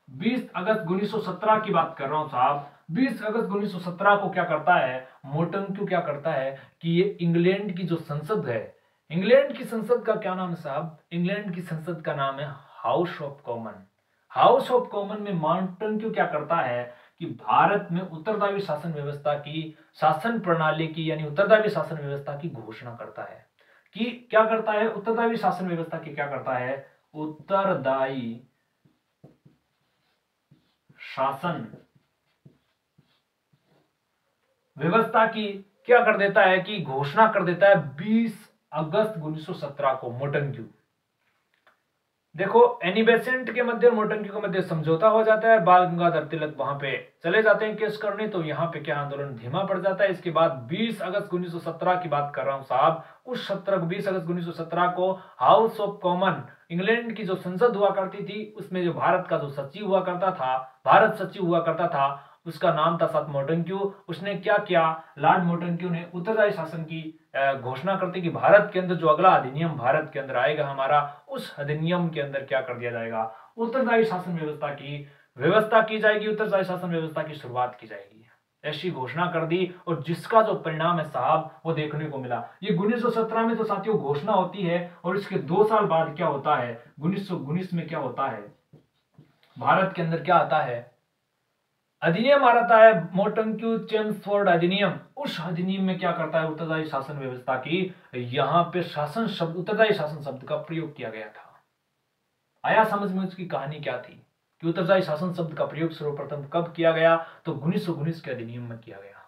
20 अगस्त 1917 की बात कर रहा हूं साहब। 20 अगस्त 1917 को क्या करता है मोंटेक्यू? क्या करता है कि ये इंग्लैंड की जो संसद है, इंग्लैंड की संसद का क्या नाम है साहब? इंग्लैंड की संसद का नाम है house of common. House of common में मोंटेक्यू क्या करता है कि भारत में उत्तरदायी शासन व्यवस्था की, शासन प्रणाली की, यानी उत्तरदायी शासन व्यवस्था की घोषणा करता है। कि क्या करता है? उत्तरदायी शासन व्यवस्था की क्या करता है? उत्तरदायी शासन व्यवस्था की क्या कर देता है कि घोषणा कर देता है 20 अगस्त 1917 को मोंटेक्यू। देखो एनी बेसेंट के मध्य और मोटंकी के मध्य समझौता हो जाता है, बाल गंगाधर तिलक वहां पे चले जाते हैं केस करने, तो यहाँ पे क्या आंदोलन धीमा पड़ जाता है। इसके बाद 20 अगस्त 1917 की बात कर रहा हूं साहब, उस 20 अगस्त 1917 को हाउस ऑफ कॉमन, इंग्लैंड की जो संसद हुआ करती थी, उसमें जो भारत का जो सचिव हुआ करता था, भारत सचिव हुआ करता था, उसका नाम था सत मोटंक्यू। उसने क्या किया, लॉर्ड मोटंक्यू ने उत्तरदायी शासन की घोषणा करते कि भारत के अंदर जो अगला अधिनियम भारत के अंदर आएगा हमारा, उस अधिनियम के अंदर क्या कर दिया जाएगा, उत्तरदायी शासन व्यवस्था की जाएगी, उत्तरदायी शासन व्यवस्था की शुरुआत की जाएगी, ऐसी घोषणा कर दी। और जिसका जो परिणाम है साहब वो देखने को मिला। ये 1917 में तो साथियों घोषणा होती है, और इसके 2 साल बाद क्या होता है, 1919 में क्या होता है, भारत के अंदर क्या आता है, अधिनियम आ रहा है, मोटंक्यू चेम्सफोर्ड अधिनियम। उस अधिनियम में क्या करता है, उत्तरदायी शासन व्यवस्था की, यहाँ पे शासन शब्द, उत्तरदायी शासन शब्द का प्रयोग किया गया था। आया समझ में उसकी कहानी क्या थी कि उत्तरदायी शासन शब्द का प्रयोग सर्वप्रथम कब किया गया, तो 1919 के अधिनियम में किया गया।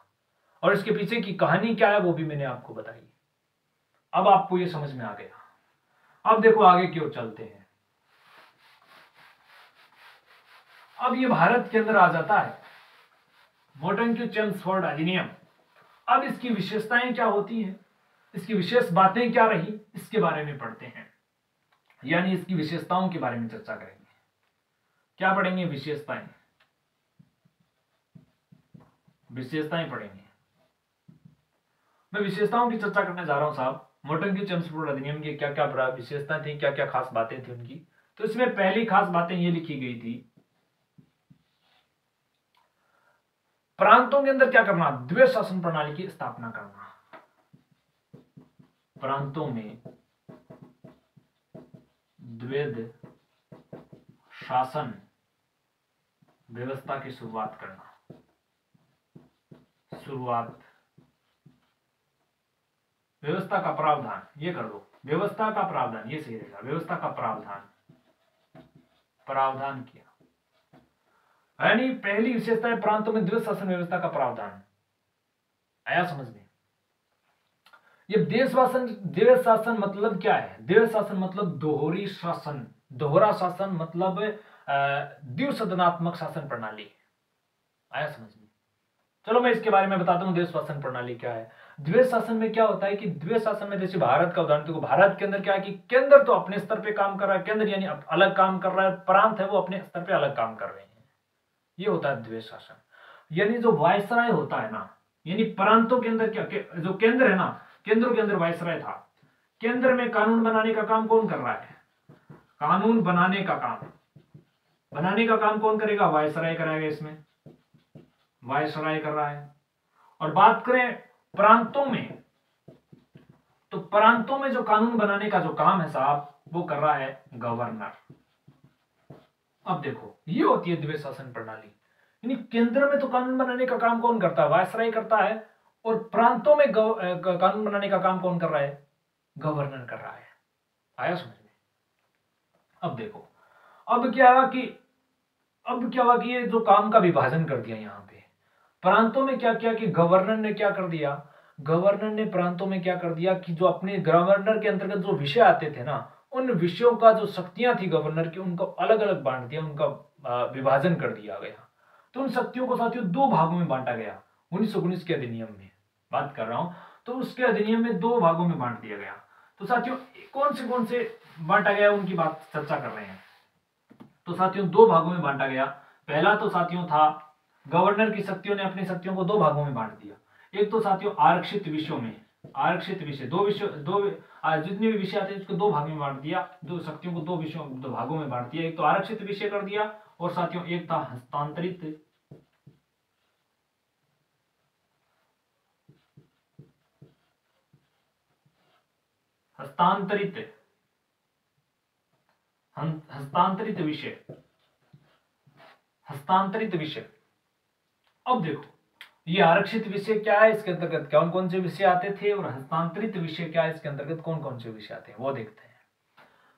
और इसके पीछे की कहानी क्या है वो भी मैंने आपको बताई। अब आपको ये समझ में आ गया। अब देखो आगे की ओर चलते हैं। अब ये भारत के अंदर आ जाता है मोटंक्यू चेम्सफोर्ड अधिनियम। अब इसकी विशेषताएं क्या होती हैं, इसकी विशेष बातें क्या रही, इसके बारे में पढ़ते हैं, यानी इसकी विशेषताओं के बारे में चर्चा करेंगे। क्या पढ़ेंगे, विशेषताएं पढ़ेंगे। मैं विशेषताओं की चर्चा करने जा रहा हूं साहब। मोटंक्यू चेम्सफोर्ड अधिनियम की क्या क्या विशेषताएं थी, क्या क्या खास बातें थी उनकी। तो इसमें पहली खास बातें ये लिखी गई थी, प्रांतों के अंदर क्या करना, द्वैध शासन प्रणाली की स्थापना करना। प्रांतों में द्वैध शासन व्यवस्था की शुरुआत करना। व्यवस्था का प्रावधान, ये कर लो, व्यवस्था का प्रावधान, ये सही रहेगा, व्यवस्था का प्रावधान किया। यानी पहली विशेषता है प्रांतों में द्वैध शासन व्यवस्था का प्रावधान। आया समझ में। ये द्वैध शासन मतलब क्या है, द्वैध शासन मतलब दोहरी शासन, दोहरा शासन मतलब द्विसदनात्मक शासन प्रणाली। आया समझ में। चलो मैं इसके बारे में बताता हूं, द्वैध शासन प्रणाली क्या है। द्वैध शासन में क्या होता है कि द्वैध शासन में जैसे भारत का उदाहरण देखो, भारत के अंदर क्या है कि केंद्र तो अपने स्तर पे काम कर रहा है, केंद्र यानी अलग काम कर रहा है, प्रांत है वो अपने स्तर पे अलग काम कर रहे हैं, ये होता है द्वैध शासन। यानी जो वायसराय होता है ना, यानी प्रांतों के अंदर क्या, जो केंद्र है ना, केंद्रों के अंदर वायसराय था, केंद्र में कानून बनाने का काम कौन कर रहा है, कानून बनाने का काम कौन करेगा, वायसराय कराएगा, इसमें वायसराय कर रहा है। और बात करें प्रांतों में, तो प्रांतों में जो कानून बनाने का जो काम है साहब वो कर रहा है गवर्नर। अब देखो ये होती है द्वैध शासन प्रणाली, यानी केंद्र में तो कानून बनाने का काम कौन करता है, वायसराय करता है, और प्रांतों में कानून बनाने का काम कौन कर रहा है, गवर्नर कर रहा है। आया समझ में। अब देखो अब क्या हुआ कि ये जो काम का विभाजन कर दिया, यहां पे प्रांतों में क्या किया कि गवर्नर ने क्या कर दिया, गवर्नर ने प्रांतों में क्या कर दिया कि जो अपने गवर्नर के अंतर्गत जो विषय आते थे ना, उन विषयों का जो शक्तियां थी गवर्नर की, उनको अलग अलग बांट दिया, उनका विभाजन कर दिया गया। तो उन शक्तियों को साथियों 2 भागों में बांटा गया। 1919 के अधिनियम में बात कर रहा हूं, तो उसके अधिनियम में 2 भागों में बांट दिया गया। तो साथियों कौन से बांटा गया उनकी बात चर्चा कर रहे हैं। तो साथियों 2 भागों में बांटा गया। पहला तो साथियों था गवर्नर की शक्तियों ने अपनी शक्तियों को 2 भागों में बांट दिया। एक तो साथियों आरक्षित विषयों में, आरक्षित विषय जितने भी विषय आते हैं उसको 2 भागों में बांट दिया, 2 शक्तियों को 2 भागों में बांट दिया। एक तो आरक्षित विषय कर दिया, और साथियों एक था हस्तांतरित विषय। अब देखो ये आरक्षित विषय क्या है, इसके अंतर्गत कौन कौन से विषय आते थे, और हस्तांतरित विषय क्या है, इसके अंतर्गत कौन कौन से विषय आते हैं वो देखते हैं।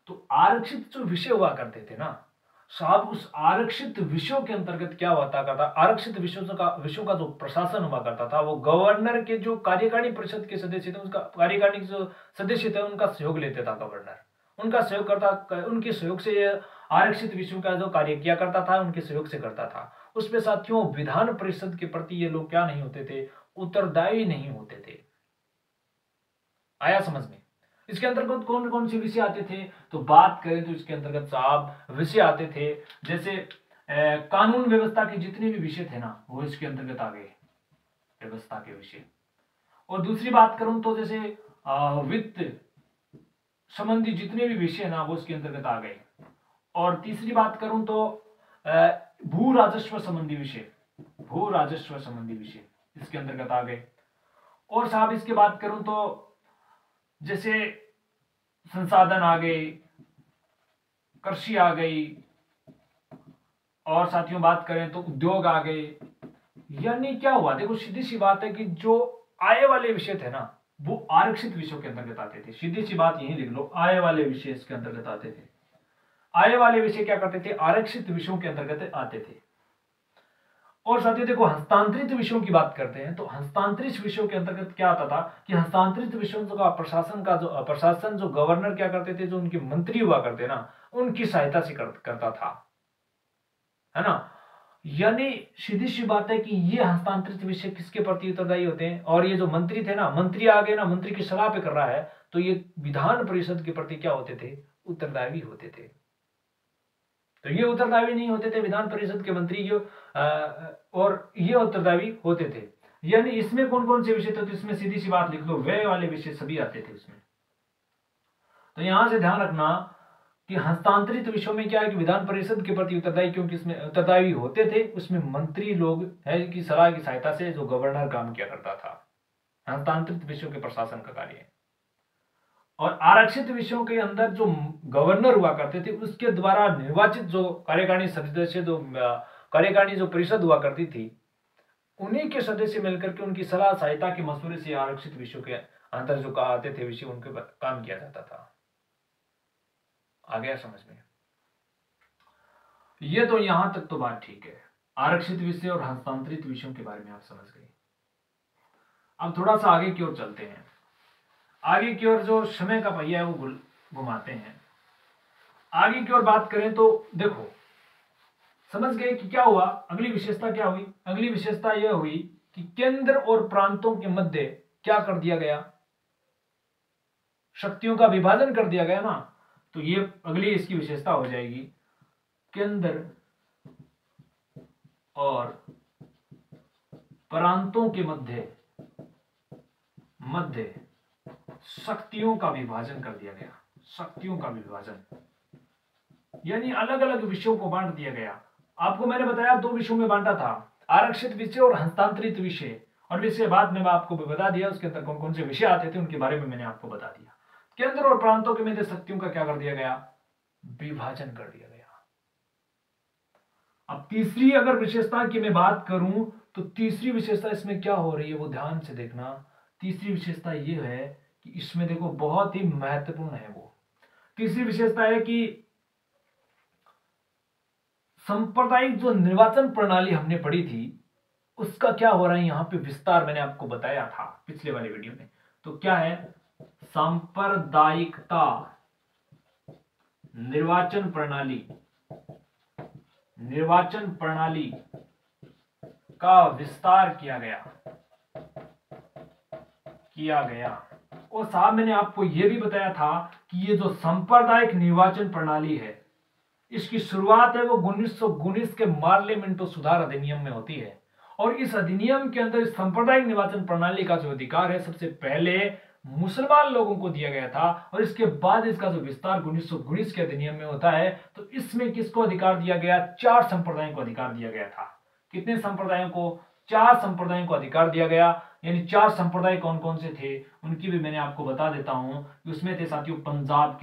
तो आरक्षित जो विषय हुआ करते थे ना साहब, उस आरक्षित विषयों के अंतर्गत क्या होता करता, आरक्षित विषयों का जो प्रशासन हुआ करता था वो गवर्नर के जो कार्यकारिणी परिषद के सदस्य थे, उसका कार्यकारिणी जो सदस्य थे उनका सहयोग लेते था गवर्नर, उनका सहयोग करता, उनके सहयोग से ये आरक्षित विषयों का जो कार्य किया करता था, उनके सहयोग से करता था। उसमें साथियों विधान परिषद के प्रति ये लोग क्या नहीं होते थे, उत्तरदायी नहीं होते थे। आया समझ में? इसके अंतर्गत कौन कौन से विषय आते थे, तो बात करें तो इसके अंतर्गत साहब विषय आते थे जैसे कानून व्यवस्था के जितने भी विषय थे ना, वो इसके अंतर्गत आ गए, व्यवस्था के विषय। और दूसरी बात करूं तो जैसे वित्त संबंधी जितने भी विषय ना, वो इसके अंतर्गत आ गए। और तीसरी बात करूं तो भू राजस्व संबंधी विषय, भू राजस्व संबंधी विषय इसके अंतर्गत आ गए। और साहब इसके बात करूं तो जैसे संसाधन आ गए, कृषि आ गई, और साथियों बात करें तो उद्योग आ गए। यानी क्या हुआ, देखो सीधी सी बात है कि जो आय वाले विषय थे ना, वो आरक्षित विषयों के अंतर्गत आते थे। सीधी सी बात यही लिख लो, आय वाले विषय इसके अंतर्गत आते थे। आय वाले विषय क्या करते थे, आरक्षित विषयों के अंतर्गत आते थे। और साथियों देखो हस्तांतरित विषयों की बात करते हैं, तो हस्तांतरित विषयों के अंतर्गत क्या आता था कि हस्तांतरित विषयों का प्रशासन जो गवर्नर क्या करते थे, जो उनके मंत्री हुआ करते ना, उनकी सहायता से करता था, है ना। यानी सीधी सी बात है कि ये हस्तांतरित विषय किसके प्रति उत्तरदायी होते हैं, और ये जो मंत्री थे ना, मंत्री आगे ना मंत्री की सलाह पे कर रहा है, तो ये विधान परिषद के प्रति क्या होते थे, उत्तरदायी होते थे। तो ये उत्तरदायी नहीं होते थे विधान परिषद के मंत्री, जो और ये उत्तरदायी होते थे। यानी इसमें कौन कौन से विषय थे, तो इसमें सीधी सी बात लिख लो, व्यय वाले विषय सभी आते थे उसमें। तो यहां से ध्यान रखना कि हस्तांतरित विषयों में क्या है कि विधान परिषद के प्रति उत्तरदायी, क्योंकि इसमें उत्तरदायी होते थे, उसमें मंत्री लोग है की सलाह की सहायता से जो गवर्नर काम किया करता था, हस्तांतरित विषयों के प्रशासन का कार्य। और आरक्षित विषयों के अंदर जो गवर्नर हुआ करते थे, उसके द्वारा निर्वाचित जो कार्यकारिणी सदस्य, जो कार्यकारिणी जो परिषद हुआ करती थी, उन्हीं के सदस्य मिलकर के उनकी सलाह सहायता के मशवरे से आरक्षित विषयों के अंतर जो आते थे विषय, उनके काम किया जाता था। आ गया समझ में? ये तो यहां तक तो बात ठीक है, आरक्षित विषय और हस्तांतरित विषयों के बारे में आप समझ गए। अब थोड़ा सा आगे की ओर चलते हैं। आगे की ओर जो समय का पहिया है वो घुमाते हैं। आगे की ओर बात करें तो देखो समझ गए कि क्या हुआ, अगली विशेषता क्या हुई, अगली विशेषता यह हुई कि केंद्र और प्रांतों के मध्य क्या कर दिया गया, शक्तियों का विभाजन कर दिया गया ना। तो ये अगली इसकी विशेषता हो जाएगी, केंद्र और प्रांतों के मध्य शक्तियों का विभाजन कर दिया गया, शक्तियों का विभाजन, यानी अलग अलग विषयों को बांट दिया गया। आपको मैंने बताया दो विषयों में बांटा था, आरक्षित विषय और हस्तांतरित विषय, और विषय बाद में मैं आपको बता दिया उसके अंदर कौन कौन से विषय आते थे, उनके बारे में मैंने आपको बता दिया। केंद्र और प्रांतों के मध्य शक्तियों का क्या कर दिया गया, विभाजन कर दिया गया। अब तीसरी अगर विशेषता की मैं बात करूं, तो तीसरी विशेषता इसमें क्या हो रही है वो ध्यान से देखना। तीसरी विशेषता ये है कि इसमें देखो बहुत ही महत्वपूर्ण है वो तीसरी विशेषता है कि सांप्रदायिक जो निर्वाचन प्रणाली हमने पढ़ी थी, उसका क्या हो रहा है यहां पे विस्तार मैंने आपको बताया था पिछले वाले वीडियो में। तो क्या है, सांप्रदायिकता निर्वाचन प्रणाली का विस्तार किया गया। और साहब मैंने आपको यह भी बताया था कि ये जो सांप्रदायिक निर्वाचन प्रणाली है, इसकी शुरुआत है वो 1919 के पार्लियामेंटो सुधार अधिनियम में होती है। और इस अधिनियम के अंदर सांप्रदायिक निर्वाचन प्रणाली का जो अधिकार है सबसे पहले मुसलमान लोगों को दिया गया था, और इसके बाद इसका जो विस्तार 1919 के अधिनियम में होता है, तो इसमें किसको अधिकार दिया गया, 4 संप्रदायों को अधिकार दिया गया था। कितने संप्रदायों को, 4 संप्रदायों को अधिकार दिया गया। यानी 4 संप्रदाय कौन कौन से थे उनकी भी मैंने आपको बता देता हूं। उसमें थे साथियों पंजाब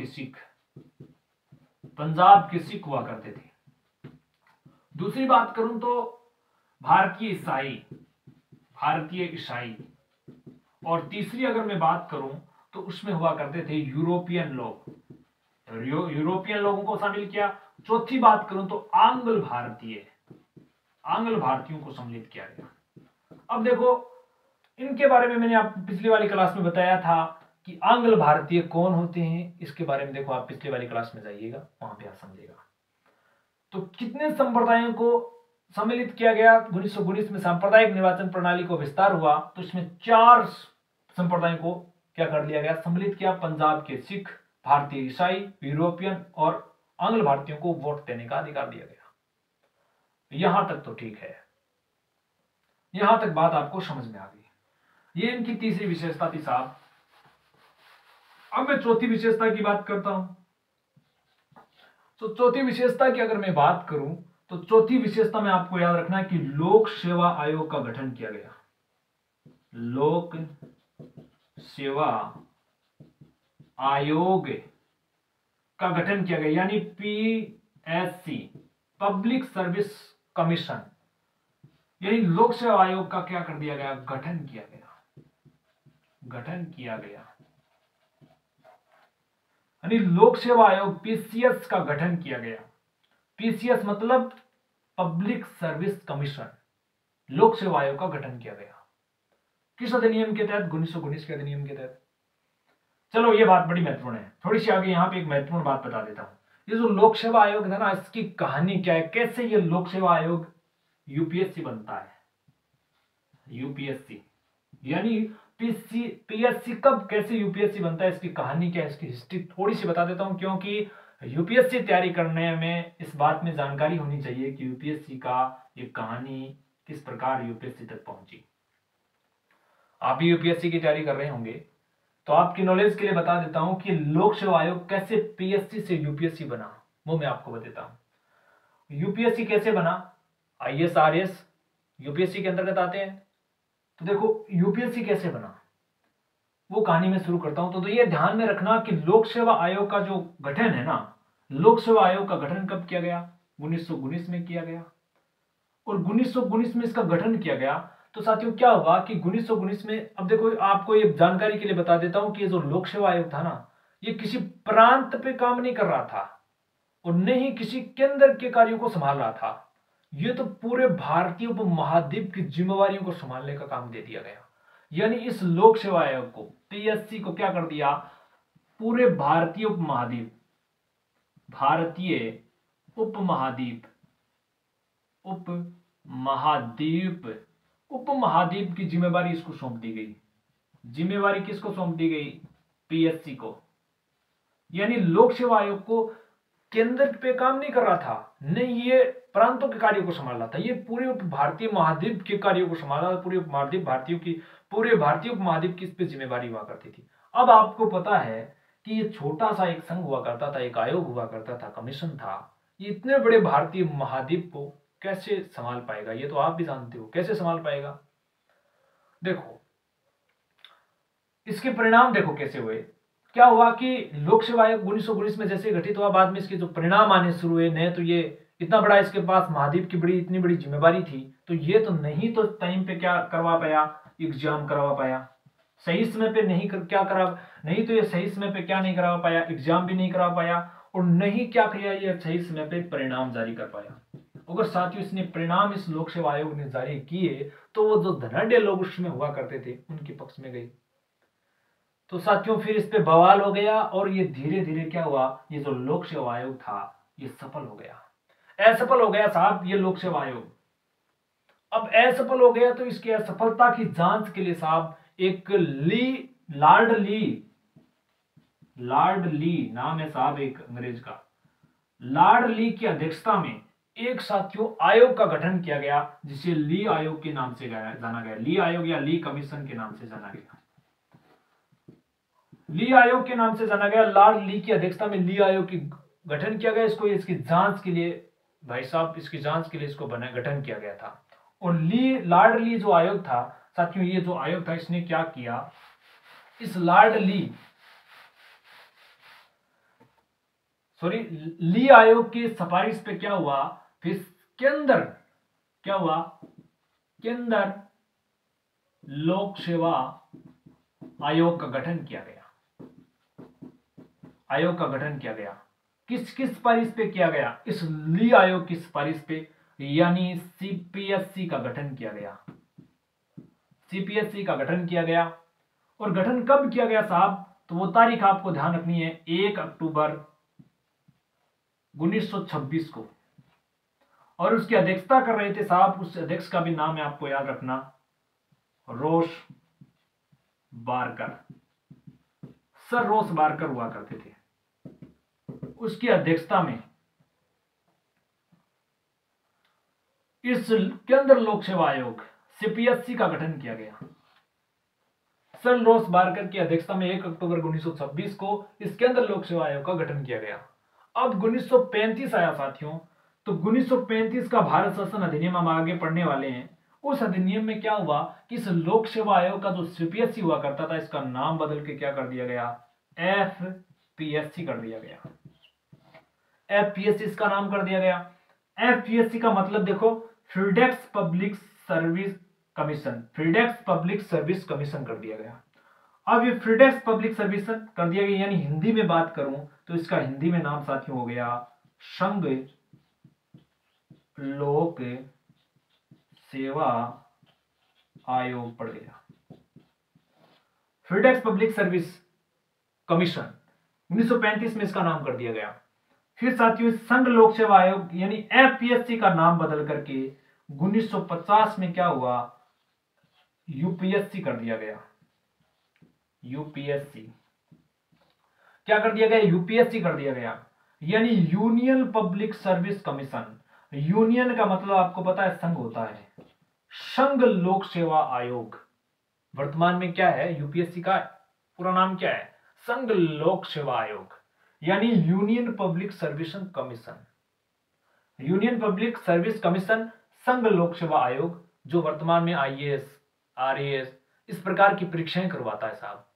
के सिख हुआ करते थे। दूसरी बात करूं तो भारतीय ईसाई, और तीसरी अगर मैं बात करूं तो उसमें हुआ करते थे यूरोपियन लोगों को शामिल किया। चौथी बात करूं तो आंग्ल भारतीयों को सम्मिलित किया गया। अब देखो इनके बारे में मैंने आपको पिछली वाली क्लास में बताया था कि आंग्ल भारतीय कौन होते हैं, इसके बारे में देखो, आप पिछले वाली क्लास में जाइएगा, वहां पे आप समझेगा। तो कितने संप्रदायों को सम्मिलित किया गया 1919 में? सांप्रदायिक निर्वाचन प्रणाली को विस्तार हुआ तो इसमें 4 संप्रदायों को क्या कर लिया गया? सम्मिलित किया। पंजाब के सिख, भारतीय ईसाई, यूरोपियन और आंग्ल भारतीयों को वोट देने का अधिकार दिया गया। यहां तक तो ठीक है, यहां तक बात आपको समझ में आ गई। ये इनकी तीसरी विशेषता थी साहब। अब मैं चौथी विशेषता की बात करता हूं। तो चौथी विशेषता की अगर मैं बात करूं तो चौथी विशेषता में आपको याद रखना है कि लोक सेवा आयोग का गठन किया गया। लोक सेवा आयोग का गठन किया गया, यानी पीएससी, पब्लिक सर्विस कमीशन, यानी लोक सेवा आयोग का क्या कर दिया गया? गठन किया गया, गठन किया गया। यानी लोक सेवा आयोग पीसीएस का गठन किया गया। पीसीएस मतलब पब्लिक सर्विस कमीशन, लोक सेवा आयोग का गठन किया गया। किस अधिनियम के तहत? 1919 के अधिनियम के तहत। चलो ये बात बड़ी महत्वपूर्ण है, थोड़ी सी आगे यहां पे एक महत्वपूर्ण बात बता देता हूं। ये जो लोक सेवा आयोग था ना, इसकी कहानी क्या है, कैसे ये लोक सेवा आयोग यूपीएससी बनता है? यूपीएससी यानी पीएससी कब, कैसे यूपीएससी बनता है, इसकी कहानी क्या है, इसकी हिस्ट्री थोड़ी सी बता देता हूं, क्योंकि यूपीएससी तैयारी करने में इस बात में जानकारी होनी चाहिए कि यूपीएससी का ये कहानी किस प्रकार यूपीएससी तक पहुंची। आप भी यूपीएससी की तैयारी कर रहे होंगे तो आपकी नॉलेज के लिए बता देता हूं कि लोक सेवा आयोग कैसे पीएससी से यूपीएससी बना, वो मैं आपको बताता हूं। यूपीएससी कैसे बना? आईएएस आरएएस यूपीएससी के अंतर्गत आते हैं। तो देखो यूपीएससी कैसे बना, वो कहानी में शुरू करता हूं। तो ये ध्यान में रखना कि लोक सेवा आयोग का जो गठन है ना, लोक सेवा आयोग का गठन कब किया गया? 1919 में किया गया। और 1919 में इसका गठन किया गया तो साथियों क्या हुआ कि 1919 में, अब देखो आपको ये जानकारी के लिए बता देता हूं कि ये जो लोक सेवा आयोग था ना, ये किसी प्रांत पे काम नहीं कर रहा था और न ही किसी केंद्र के कार्यों को संभाल रहा था। ये तो पूरे भारतीय उपमहाद्वीप की जिम्मेवारियों को संभालने का काम दे दिया गया। यानी इस लोक सेवा आयोग को, पीएससी को क्या कर दिया? पूरे भारतीय उपमहाद्वीप, भारतीय उपमहाद्वीप, उपमहाद्वीप की जिम्मेवारी इसको सौंप दी गई। जिम्मेवारी किसको सौंप दी गई? पीएससी को। यानी लोक सेवा आयोग को केंद्र पे काम नहीं कर रहा था, नहीं ये प्रांतों के कार्यों को संभाल रहा था, ये पूरे भारतीय महाद्वीप के कार्यों को संभाल रहा था। पूरे महाद्वीप भारतीयों की, पूरे भारतीय उपमहाद्वीप की इस पे जिम्मेवारी हुआ करती थी। अब आपको पता है कि ये छोटा सा एक संघ हुआ करता था, एक आयोग हुआ करता था, कमीशन था, ये इतने बड़े भारतीय महाद्वीप को कैसे संभाल पाएगा? ये तो आप भी जानते हो, कैसे संभाल पाएगा? देखो इसके परिणाम देखो कैसे हुए। क्या हुआ कि लोक सेवा आयोग 1919 में जैसे गठित हुआ, बाद में इसके जो परिणाम आने शुरू हुए, नहीं तो ये इतना बड़ा, इसके पास महाद्वीप की बड़ी, इतनी बड़ी जिम्मेवारी थी, तो ये तो नहीं तो टाइम पे क्या करवा पाया? एग्जाम करवा पाया। सही समय पे नहीं क्या करा, नहीं तो ये सही समय पे क्या नहीं करवा पाया? एग्जाम भी नहीं करवा पाया, और नहीं क्या किया, ये सही समय पे परिणाम जारी कर पाया। अगर साथियों इसने परिणाम इस लोक सेवा आयोग ने जारी किए तो वो जो धनाढ़ लोग उसमें हुआ करते थे उनके पक्ष में गए। तो साथियों फिर इस पे बवाल हो गया और ये धीरे धीरे क्या हुआ, ये जो लोक सेवा आयोग था ये सफल हो गया, असफल हो गया साहब ये लोक सेवा आयोग। अब असफल हो गया तो इसकी असफलता की जांच के लिए साहब एक लॉर्ड ली नाम है साहब एक अंग्रेज का, लॉर्ड ली की अध्यक्षता में एक साथियों आयोग का गठन किया गया जिसे ली आयोग के नाम से जाना गया। ली आयोग या ली कमीशन के नाम से जाना गया, ली आयोग के नाम से जाना गया। लॉर्ड ली की अध्यक्षता में ली आयोग की गठन किया गया। इसको इसकी जांच के लिए, भाई साहब इसकी जांच के लिए इसको गठन किया गया था। और लॉर्ड ली जो आयोग था साथियों, ये जो आयोग था इसने क्या किया, इस ली आयोग की सिफारिश पे क्या हुआ, फिर क्या हुआ, केंद्र लोक सेवा आयोग का गठन किया गया। आयोग का गठन किया गया किस सिफारिश पे किया गया? इस ली आयोग की सिफारिश पे, यानी सीपीएससी का गठन किया गया। सीपीएससी का गठन किया गया। और गठन कब किया गया साहब? तो वो तारीख आपको ध्यान रखनी है 1 अक्टूबर 1926 को। और उसकी अध्यक्षता कर रहे थे साहब, उस अध्यक्ष का भी नाम है आपको याद रखना, रोस बारकर। सर रोस बारकर हुआ करते थे। उसकी अध्यक्षता में इस केंद्र लोक सेवा आयोग सीपीएससी का गठन किया गया। सर रोस बारकर की अध्यक्षता में 1 अक्टूबर 1926 को इस केंद्र लोक सेवा आयोग का गठन किया गया। अब 1935 आया साथियों, तो 1935 का भारत शासन अधिनियम हम आगे पढ़ने वाले हैं। उस अधिनियम में क्या हुआ कि इस लोक सेवा आयोग का जो सीपीएससी हुआ करता था, इसका नाम बदल के क्या कर दिया गया, एफपीएससी कर दिया गया। एफपीएससी इसका नाम कर दिया गया। एफपीएससी का मतलब देखो, फिडेक्स पब्लिक सर्विस कमीशन, फिडेक्स पब्लिक सर्विस कमीशन कर दिया गया। अब ये फिडेक्स पब्लिक सर्विस कर दिया गया, यानी हिंदी में बात करूं तो इसका हिंदी में नाम साथियों हो गया संघ लोक सेवा आयोग पड़ गया। फिडेक्स पब्लिक सर्विस कमीशन 1935 में इसका नाम कर दिया गया। फिर साथियों संघ लोक सेवा आयोग यानी एफपीएससी का नाम बदल करके 1950 में क्या हुआ, यूपीएससी कर दिया गया। यूपीएससी क्या कर दिया गया, यूपीएससी कर दिया गया, यानी union public service commission. Union का मतलब आपको पता है संघ होता है, संघ लोक सेवा आयोग। वर्तमान में क्या है, यूपीएससी का पूरा नाम क्या है, संघ लोक सेवा आयोग, यानी union public service commission. Union public service commission संघ लोक सेवा आयोग, जो वर्तमान में आईएएस आरएएस इस प्रकार की परीक्षाएं करवाता है साहब।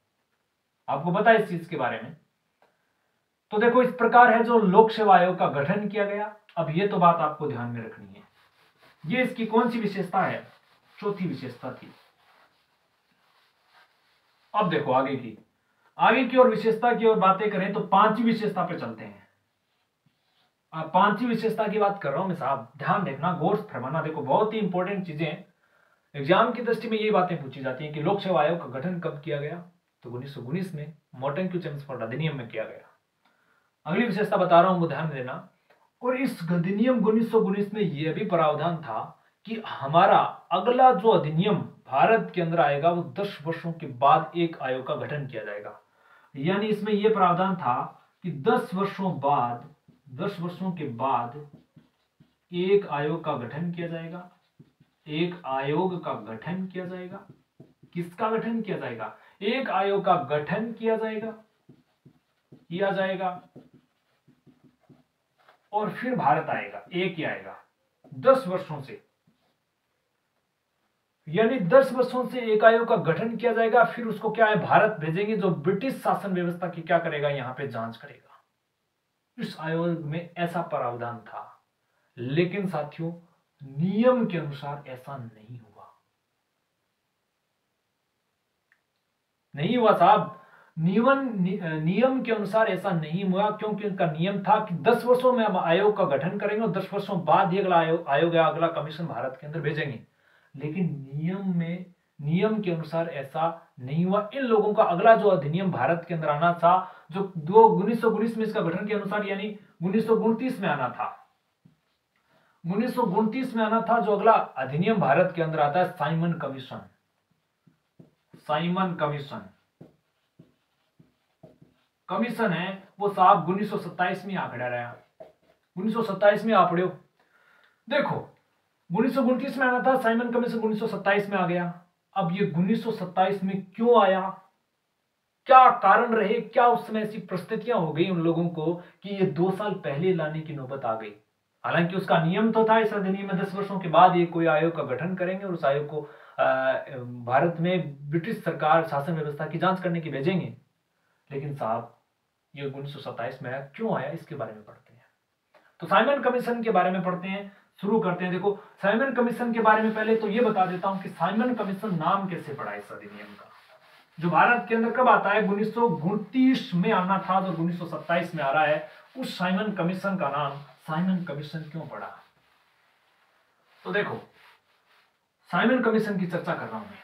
आपको पता है इस चीज के बारे में। तो देखो इस प्रकार है जो लोक सेवा आयोग का गठन किया गया। अब ये तो बात आपको ध्यान में रखनी है। ये इसकी कौन सी विशेषता है, चौथी विशेषता थी। अब देखो आगे की और विशेषता की और बातें करें तो पांचवी विशेषता पे चलते हैं। अब पांचवी विशेषता की बात कर रहा हूं मैं साहब, ध्यान देखना, गौर से फरमाना। देखो बहुत ही इंपॉर्टेंट चीजें एग्जाम की दृष्टि में ये बातें पूछी जाती हैं कि लोक सेवा आयोग का गठन कब किया गया, तो 1919 में मोंटेग्यू चेम्सफोर्ड अधिनियम में किया गया। अगली विशेषता बता रहा हूं, वो ध्यान देना। और इस अधिनियम 1919 में यह भी प्रावधान था कि हमारा अगला जो अधिनियम भारत के अंदर आएगा वो 10 वर्षों के बाद एक आयोग का गठन किया जाएगा। यानी इसमें यह प्रावधान था कि 10 वर्षों के बाद एक आयोग का गठन किया जाएगा। एक आयोग का गठन किया जाएगा। किसका गठन किया जाएगा, एक आयोग का गठन किया जाएगा और फिर भारत आएगा, एक ही आएगा 10 वर्षों से। यानी 10 वर्षों से एक आयोग का गठन किया जाएगा, फिर उसको क्या है, भारत भेजेंगे, जो ब्रिटिश शासन व्यवस्था की क्या करेगा, यहां पे जांच करेगा। इस आयोग में ऐसा प्रावधान था। लेकिन साथियों नियम के अनुसार ऐसा नहीं हुआ साहब। नियम के अनुसार ऐसा नहीं हुआ, क्योंकि उनका नियम था कि 10 वर्षों में हम आयोग का गठन करेंगे और 10 वर्षों बाद ही अगला आयोग या अगला कमीशन भारत के अंदर भेजेंगे। लेकिन नियम के अनुसार ऐसा नहीं हुआ। इन लोगों का अगला जो अधिनियम भारत के अंदर आना था, जो 1919 में इसका गठन के अनुसार, यानी 1929 में आना था। 1929 में आना था जो अगला अधिनियम भारत के अंदर आता है, साइमन कमीशन है वो साहब 1927 में आंकड़ा रहा। 1927 में आ पड़ो। देखो 1929 में आना था साइमन कमीशन, 1927 में आ गया। अब ये 1927 में क्यों आया, क्या कारण रहे, क्या उस समय ऐसी परिस्थितियां हो गई उन लोगों को कि ये 2 साल पहले लाने की नौबत आ गई। हालांकि उसका नियम तो था इस अधिनियम में 10 वर्षों के बाद ये कोई आयोग का गठन करेंगे और उस आयोग को भारत में ब्रिटिश सरकार शासन व्यवस्था की जांच करने की भेजेंगे। लेकिन साहब ये 1927 में आया, क्यों आया, इसके बारे में पढ़ते हैं। तो साइमन कमीशन के बारे में पढ़ते हैं, शुरू करते हैं। देखो साइमन कमीशन के बारे में पहले तो ये बता देता हूं कि साइमन कमीशन नाम कैसे पड़ा इस अधिनियम का, जो भारत के अंदर कब आता है, 1929 में आना था, जो 1927 में आ रहा है। उस साइमन कमीशन का नाम साइमन कमीशन क्यों पड़ा, तो देखो साइमन कमीशन की चर्चा कर रहा हूं मैं।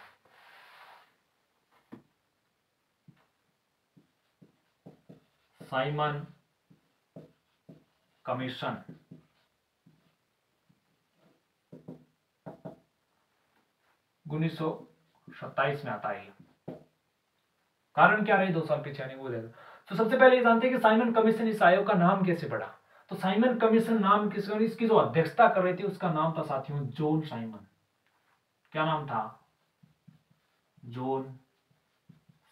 Simon commission. उन्नीस सौ 27 में आता है। कारण क्या रहे 2 साल पीछे आने वो देखो। तो सबसे पहले ये जानते हैं कि साइमन कमीशन इस आयोग का नाम कैसे पड़ा। तो साइमन कमीशन नाम किसका, इसकी जो अध्यक्षता कर रही थी उसका नाम था साथियों जॉन साइमन। क्या नाम था? John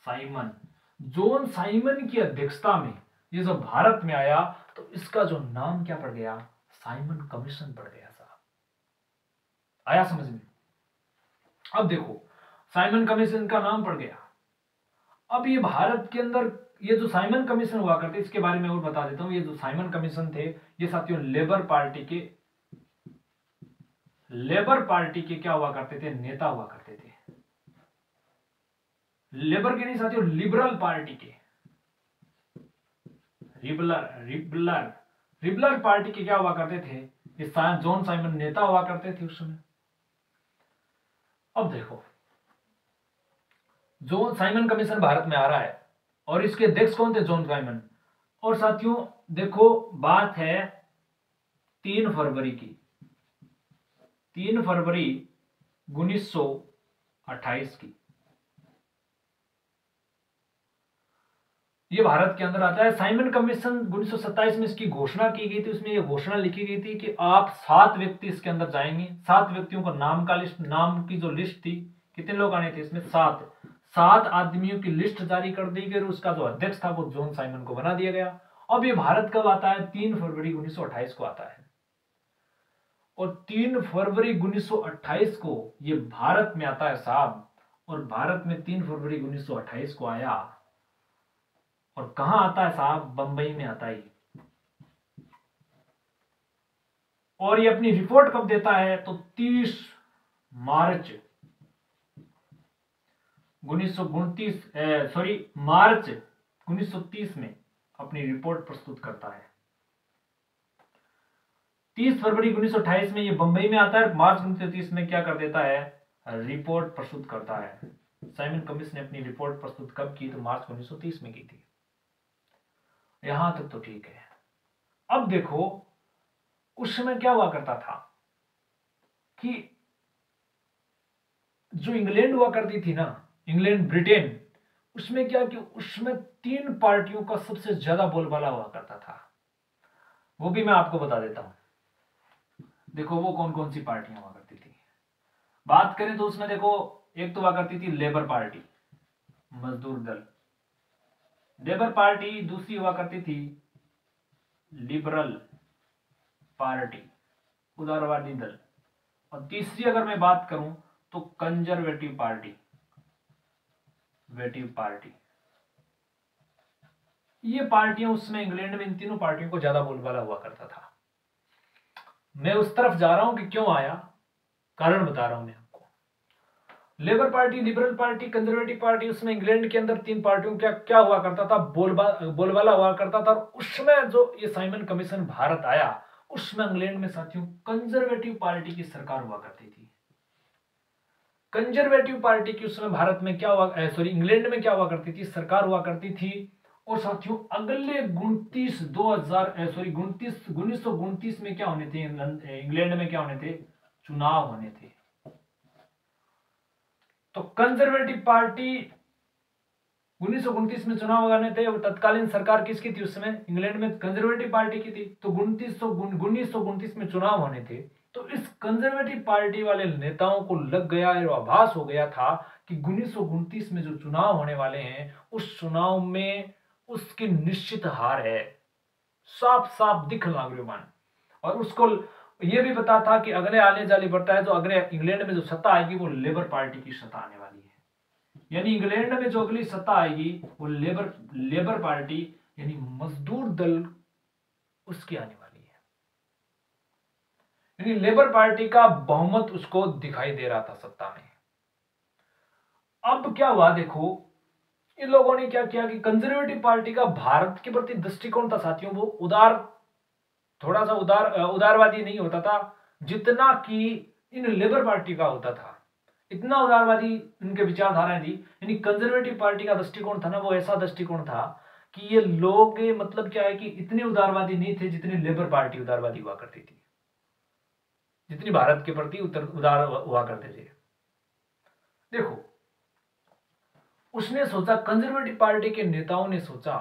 Simon. जॉन साइमन की अध्यक्षता में ये जब भारत में आया तो इसका जो नाम क्या पड़ गया? साइमन कमीशन पड़ गया साहब। आया समझ में? अब देखो साइमन कमीशन का नाम पड़ गया। अब ये भारत के अंदर ये जो साइमन कमीशन हुआ करते, इसके बारे में और बता देता हूं। ये जो साइमन कमीशन थे ये साथियों लेबर पार्टी के क्या हुआ करते थे? नेता हुआ करते थे। लेबर के नहीं साथियों, लिबरल पार्टी के, रिबलर पार्टी के क्या हुआ करते थे? ये जॉन साइमन नेता हुआ करते थे उस समय। अब देखो जॉन साइमन कमीशन भारत में आ रहा है और इसके अध्यक्ष कौन थे? John Simon. और साथियों देखो बात है 3 फरवरी की, 3 फरवरी 1928 की। ये भारत के अंदर आता है। साइमन कमीशन 1927 में इसकी घोषणा की गई थी। उसमें ये घोषणा लिखी गई थी कि आप 7 व्यक्ति इसके अंदर जाएंगे। 7 व्यक्तियों का नाम की जो लिस्ट थी, कितने लोग आने थे इसमें? 7 आदमियों की लिस्ट जारी कर दी गई। उसका जो अध्यक्ष था वो जॉन साइमन को बना दिया गया। अब ये भारत कब आता है? 3 फरवरी 1928 को आता है। और 3 फरवरी 1928 को ये भारत में आता है साहब। और भारत में 3 फरवरी 1928 को आया और कहां आता है साहब? बंबई में आता है। और ये अपनी रिपोर्ट कब देता है? तो 30 मार्च 1930 में अपनी रिपोर्ट प्रस्तुत करता है। 30 फरवरी 1928 में ये बंबई में आता है। मार्च 1930 में क्या कर देता है? रिपोर्ट प्रस्तुत करता है। साइमन कमीशन ने अपनी रिपोर्ट प्रस्तुत कब की? तो मार्च 1930 में की थी। यहां तक तो ठीक है। अब देखो उस समय क्या हुआ करता था कि जो इंग्लैंड हुआ करती थी ना, इंग्लैंड ब्रिटेन, उसमें क्या कि उसमें 3 पार्टियों का सबसे ज्यादा बोलबाला हुआ करता था। वो भी मैं आपको बता देता हूं। देखो वो कौन कौन सी पार्टियां हुआ करती थी। बात करें तो उसमें देखो एक तो हुआ करती थी लेबर पार्टी, मजदूर दल। Labour party. दूसरी हुआ करती थी लिबरल पार्टी, उदारवादी दल। और तीसरी अगर मैं बात करूं तो कंजर्वेटिव पार्टी, ये पार्टियां उसमें इंग्लैंड में इन तीनों पार्टियों को ज्यादा बोलबाला हुआ करता था। मैं उस तरफ जा रहा हूं कि क्यों आया, कारण बता रहा हूं मैं आपको। Labour party, liberal party, conservative party, उसमें इंग्लैंड के अंदर 3 पार्टियों क्या क्या हुआ करता था? बोलबाला हुआ करता था। और उसमें जो ये साइमन कमीशन भारत आया उसमें इंग्लैंड में साथियों कंजर्वेटिव पार्टी की सरकार हुआ करती थी। कंजर्वेटिव पार्टी की उस समय भारत में क्या हुआ, इंग्लैंड में क्या हुआ करती थी? सरकार हुआ करती थी। और साथियों अगले 1929 में क्या होने थे? इंग्लैंड में क्या होने थे? चुनाव होने थे। तो कंजर्वेटिव पार्टी 1929 में चुनाव होने थे। और तत्कालीन सरकार किसकी थी उस समय? इंग्लैंड में कंजर्वेटिव पार्टी की थी। तो 1929 में चुनाव होने थे। तो इस कंजर्वेटिव पार्टी वाले नेताओं को लग गया और आभास हो गया था कि 1929 में जो चुनाव होने वाले हैं उस चुनाव में उसकी निश्चित हार है। साफ साफ दिख नागरिकमान। और उसको यह भी पता था कि अगले आने जाने बढ़ता है तो अगले इंग्लैंड में जो सत्ता आएगी वो लेबर पार्टी की सत्ता आने वाली है। यानी इंग्लैंड में जो अगली सत्ता आएगी वो लेबर पार्टी यानी मजदूर दल उसकी आने वाली है। यानी लेबर पार्टी का बहुमत उसको दिखाई दे रहा था सत्ता में। अब क्या हुआ देखो, इन लोगों ने क्या किया कि कंजर्वेटिव पार्टी का भारत के प्रति दृष्टिकोण था साथियों वो थोड़ा सा उदारवादी नहीं होता था जितना कि इन लेबर पार्टी का होता था। इतना उदारवादी उनके विचारधाराएं थी। यानी कंजर्वेटिव पार्टी का दृष्टिकोण था ना वो ऐसा दृष्टिकोण था कि ये लोग मतलब क्या है कि इतने उदारवादी नहीं थे जितने लेबर पार्टी उदारवादी हुआ करती थी, जितनी भारत के प्रति उदार हुआ करते थे। देखो, उसने सोचा, कंजर्वेटिव पार्टी के नेताओं ने सोचा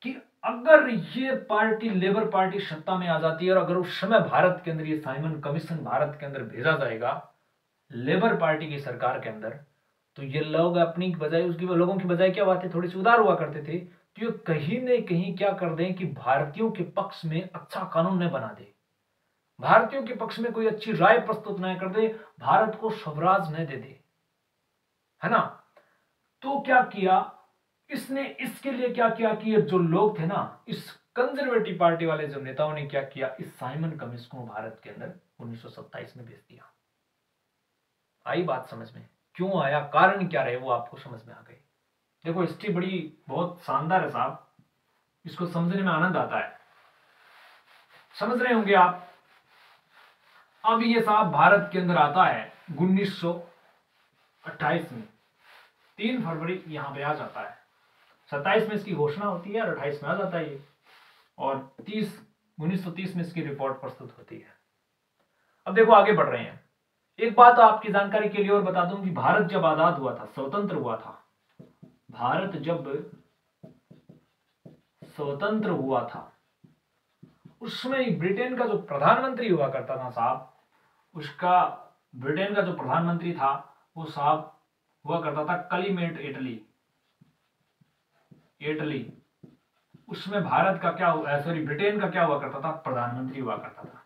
कि अगर ये पार्टी लेबर पार्टी सत्ता में आ जाती है और अगर उस समय भारत के अंदर ये साइमन कमीशन भारत के अंदर भेजा जाएगा लेबर पार्टी की सरकार के अंदर, तो ये लोग अपनी बजाय उसकी लोगों की बजाय क्या बात है थोड़ी सी उदार हुआ करते थे, तो ये कहीं न कहीं क्या कर दें कि भारतीयों के पक्ष में अच्छा कानून न बना दे, भारतीयों के पक्ष में कोई अच्छी राय प्रस्तुत न कर दे, भारत को स्वराज न दे दे, है ना। तो क्या किया इसने, इसके लिए क्या किया कि ये जो लोग थे ना, इस कंजर्वेटिव पार्टी वाले जो नेताओं ने क्या किया, इस साइमन कमीशन को भारत के अंदर 1927 में भेज दिया। आई बात समझ में? क्यों आया, कारण क्या रहे, वो आपको समझ में आ गई। देखो, हिस्ट्री बड़ी बहुत शानदार है साहब, इसको समझने में आनंद आता है, समझ रहे होंगे आप। अब ये साहब भारत के अंदर आता है 1928 में, 3 फरवरी यहां पे आ जाता है, 27 में इसकी घोषणा होती है और 28 में आ जाता है ये, और 1930 में इसकी रिपोर्ट प्रस्तुत होती है। अब देखो आगे बढ़ रहे हैं। एक बात आपकी जानकारी के लिए और बता दूं कि भारत जब आजाद हुआ था, स्वतंत्र हुआ था, भारत जब स्वतंत्र हुआ था उस समय ब्रिटेन का जो प्रधानमंत्री हुआ करता था साहब, उसका ब्रिटेन का जो प्रधानमंत्री था वो साहब हुआ करता था क्लीमेंट एटली। उसमें भारत का क्या ब्रिटेन का क्या हुआ करता था, प्रधानमंत्री हुआ करता था।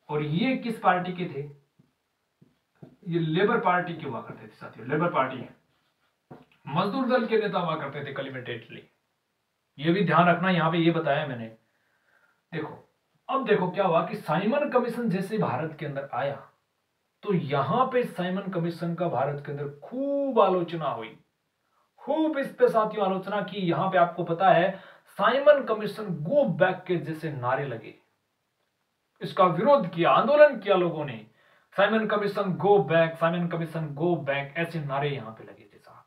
और ये किस पार्टी के थे, ये लेबर पार्टी के हुआ करते थे साथियों, लेबर पार्टी मजदूर दल के नेता हुआ करते थे क्लीमेंट एटली। ये भी ध्यान रखना, यहां पे ये बताया मैंने। देखो, अब देखो क्या हुआ कि साइमन कमीशन जैसे भारत के अंदर आया तो यहां पे साइमन कमीशन का भारत के अंदर खूब आलोचना हुई, खूब इस पे साथियों आलोचना की। यहां पे आपको पता है साइमन कमीशन गो बैक के जैसे नारे लगे, इसका विरोध किया, आंदोलन किया लोगों ने, Simon commission go back, Simon commission go back, ऐसे नारे यहां पे लगे थे साहब।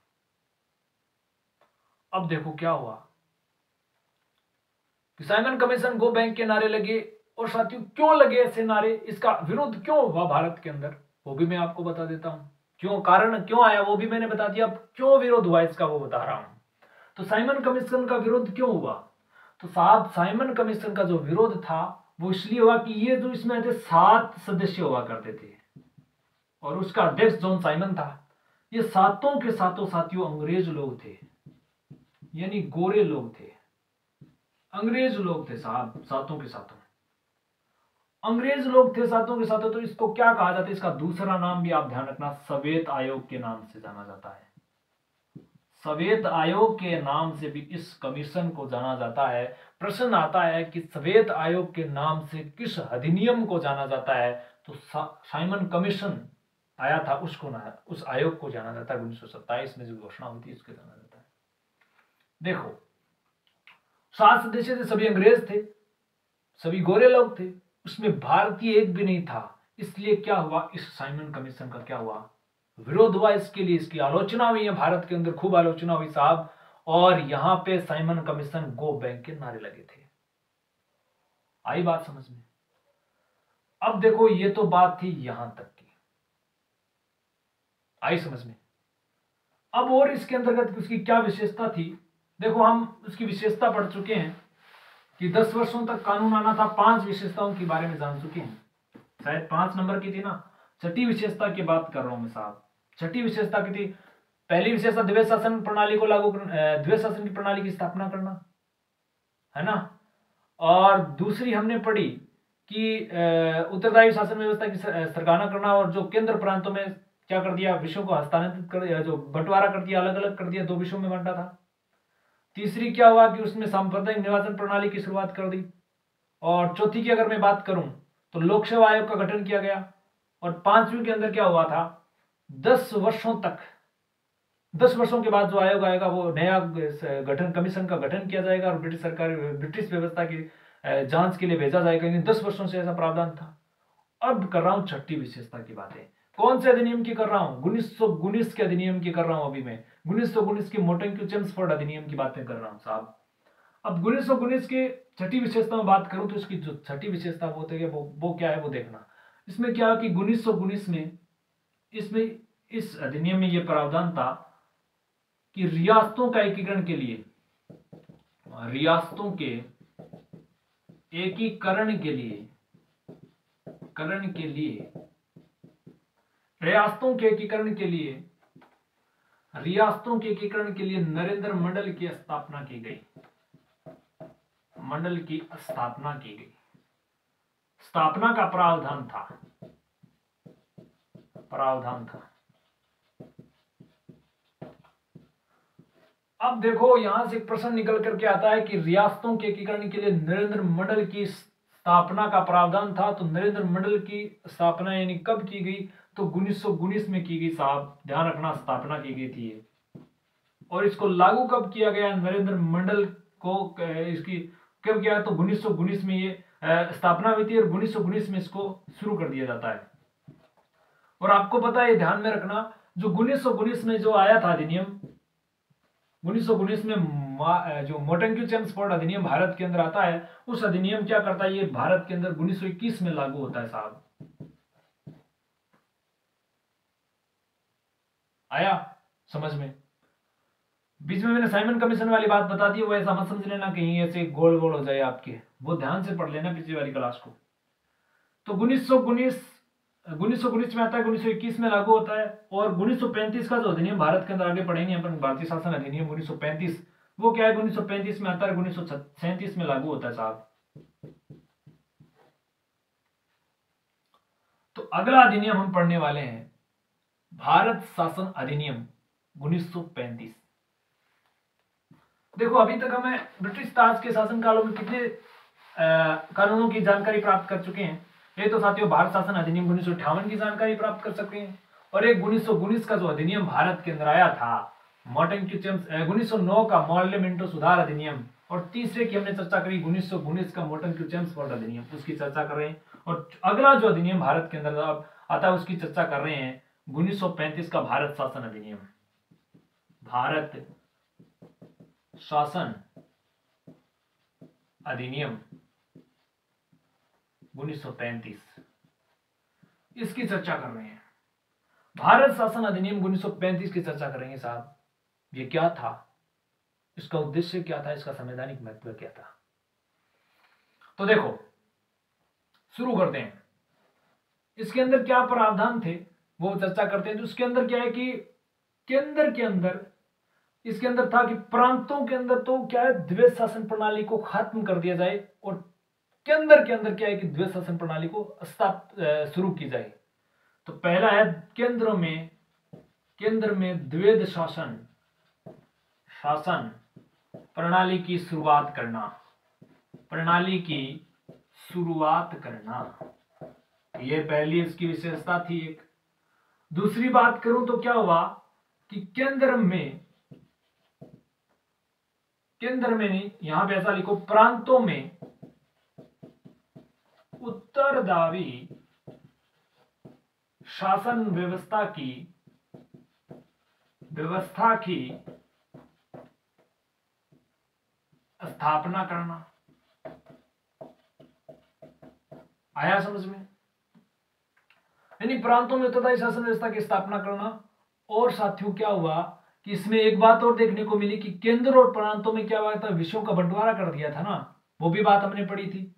अब देखो क्या हुआ कि साइमन कमीशन गो बैक के नारे लगे, और साथियों क्यों लगे ऐसे नारे, इसका विरोध क्यों हुआ भारत के अंदर, वो भी मैं आपको बता देता हूं। क्यों, कारण क्यों आया वो भी मैंने बता दिया, अब क्यों विरोध हुआ इसका वो बता रहा हूं। तो साइमन कमीशन का विरोध क्यों हुआ, तो साहब साइमन कमीशन का जो विरोध था वो इसलिए हुआ कि ये जो इसमें थे 7 सदस्य हुआ करते थे और उसका अध्यक्ष जॉन साइमन था। ये सातों के सातों साथियों अंग्रेज लोग थे, यानी गोरे लोग थे, अंग्रेज लोग थे साहब, सातों के सातों अंग्रेज लोग थे, सातों के सातों। तो इसको क्या कहा जाता है, इसका दूसरा नाम भी आप ध्यान रखना, सवेत आयोग के नाम से जाना जाता है। सवेत आयोग के नाम से भी इस कमीशन को जाना जाता है। प्रश्न आता है कि सवेत आयोग के नाम से किस अधिनियम को जाना जाता है, तो साइमन कमीशन आया था उसको ना, उस आयोग को जाना जाता है। 1927 में जो घोषणा हुई थी उसको जाना जाता है। देखो, 7 सदस्य थे, सभी अंग्रेज थे, सभी गोरे लोग थे, उसमें भारतीय एक भी नहीं था। इसलिए क्या हुआ, इस साइमन कमीशन का क्या हुआ, विरोध हुआ, इसके लिए इसकी आलोचना हुई है भारत के अंदर, खूब आलोचना हुई साहब। और यहां पे साइमन कमीशन गो बैक के नारे लगे थे। आई बात समझ में? अब देखो, ये तो बात थी यहां तक की, आई समझ में। अब और इसके अंतर्गत उसकी क्या विशेषता थी, देखो हम उसकी विशेषता पढ़ चुके हैं कि 10 वर्षों तक कानून आना था। 5 विशेषताओं के बारे में जान चुके हैं, शायद 5 नंबर की थी ना। 6ठी विशेषता की बात कर रहा हूं मैं साहब। 6ठी विशेषता की थी, पहली विशेषता द्वैध शासन प्रणाली को लागू द्वैध शासन की प्रणाली की स्थापना करना, है ना। और दूसरी हमने पढ़ी कि उत्तरदायी शासन व्यवस्था की सरकाना करना, और जो केंद्र प्रांतों में क्या कर दिया, विषयों को हस्तांतरित कर दिया, जो बंटवारा कर दिया, अलग अलग कर दिया, 2 विषयों में बांटा था। तीसरी क्या हुआ कि उसमें सांप्रदायिक निर्वाचन प्रणाली की शुरुआत कर दी। और चौथी की अगर मैं बात करूं तो लोक सेवा आयोग का गठन किया गया। और 5वीं के अंदर क्या हुआ था, 10 वर्षों तक, 10 वर्षों के बाद जो आयोग आएगा वो नया गठन, कमीशन का गठन किया जाएगा और ब्रिटिश सरकार, ब्रिटिश व्यवस्था की जांच के लिए भेजा जाएगा। 10 वर्षों से ऐसा प्रावधान था। अब कर रहा हूं 6ठी विशेषता की बातें। कौन से अधिनियम की कर रहा हूं, 1919 के अधिनियम की कर रहा हूं अभी मैं। 1919 के मोंटेस्क्यू-चेम्सफोर्ड अधिनियम की बातें कर रहा हूं साहब। अब 1919 के छठी विशेषता में बात करूं तो इसकी जो छठी विशेषता होती है वो क्या है वो देखना। इसमें क्या है कि 1919 में इसमें इस अधिनियम में यह प्रावधान था कि रियासतों का एकीकरण के लिए, रियासतों के एकीकरण के लिए, रियासतों के एकीकरण के लिए, रियासतों के एकीकरण के लिए नरेंद्र मंडल की स्थापना की गई। मंडल की स्थापना की गई, स्थापना का प्रावधान था, प्रावधान था। अब देखो यहां से एक प्रश्न निकल करके आता है कि रियासतों के एकीकरण के लिए नरेंद्र मंडल की स्थापना का प्रावधान था। तो नरेंद्र मंडल की स्थापना यानी कब की गई? तो 1919 में की गई साहब, ध्यान रखना, स्थापना की गई थी। और इसको लागू कब किया गया नरेंद्र मंडल को, इसकी कब किया? तो 1919 में ये स्थापना हुई थी और 1919 में इसको शुरू कर दिया जाता है। और आपको पता है, ध्यान में रखना, जो 1919 में जो आया था अधिनियम, 1919 में जो मोंटेस्क्यू-चेम्सफोर्ड अधिनियम भारत के अंदर आता है, उस अधिनियम क्या करता है, ये भारत के अंदर 1921 में लागू होता है साहब। आया समझ में? बीच में मैंने साइमन कमीशन वाली बात बता दी, वो ऐसा मत समझ लेना कहीं ऐसे गोल गोल हो जाए आपके, वो ध्यान से पढ़ लेना पिछली वाली क्लास को। तो 1919 में आता है, 1921 में लागू होता है। और 1935 का जो अधिनियम भारत के अंदर, आगे पढ़ेंगे अपन, भारतीय शासन अधिनियम 1935, वो क्या है, 1935 में आता है, 1937 में लागू होता है साहब। तो अगला अधिनियम हम पढ़ने वाले हैं भारत शासन अधिनियम 1935। देखो अभी तक हमें ब्रिटिश ताज के शासनकालों में कितने कानूनों की जानकारी प्राप्त कर चुके हैं। ये तो साथियों भारत शासन अधिनियम 1958 की जानकारी प्राप्त कर सकते हैं, और एक 1919 का जो अधिनियम भारत के अंदर आया था, 1909 का मॉर्ले-मिंटो सुधार अधिनियम, और तीसरे की हमने चर्चा करी 1919 का मोंटेस्क्यू-चेम्सफोर्ड अधिनियम, उसकी चर्चा कर रहे हैं। और अगला जो अधिनियम भारत के अंदर आता है उसकी चर्चा कर रहे हैं 1935 का भारत शासन अधिनियम। भारत शासन अधिनियम 1935, इसकी चर्चा कर रहे हैं। भारत शासन अधिनियम 1935 की चर्चा करेंगे साहब। ये क्या था, इसका उद्देश्य क्या था, इसका संवैधानिक महत्व क्या था। तो देखो शुरू करते हैं। इसके अंदर क्या प्रावधान थे वो चर्चा करते हैं। तो इसके अंदर क्या है कि केंद्र के अंदर, इसके अंदर था कि प्रांतों के अंदर तो क्या है, द्वैध शासन प्रणाली को खत्म कर दिया जाए, और केंद्र के अंदर क्या है कि द्वैध शासन प्रणाली को शुरू की जाए। तो पहला है केंद्र में द्वैध शासन प्रणाली की शुरुआत करना, यह पहली इसकी विशेषता थी एक। दूसरी बात करूं तो क्या हुआ कि केंद्र में नहीं, यहां पे ऐसा लिखो, प्रांतों में उत्तरदायी शासन व्यवस्था की स्थापना करना। आया समझ में? यानी प्रांतों में उत्तरदायी शासन व्यवस्था की स्थापना करना। और साथियों क्या हुआ कि इसमें एक बात और देखने को मिली कि केंद्र और प्रांतों में क्या हुआ था, विषयों का बंटवारा कर दिया था ना, वो भी बात हमने पढ़ी थी।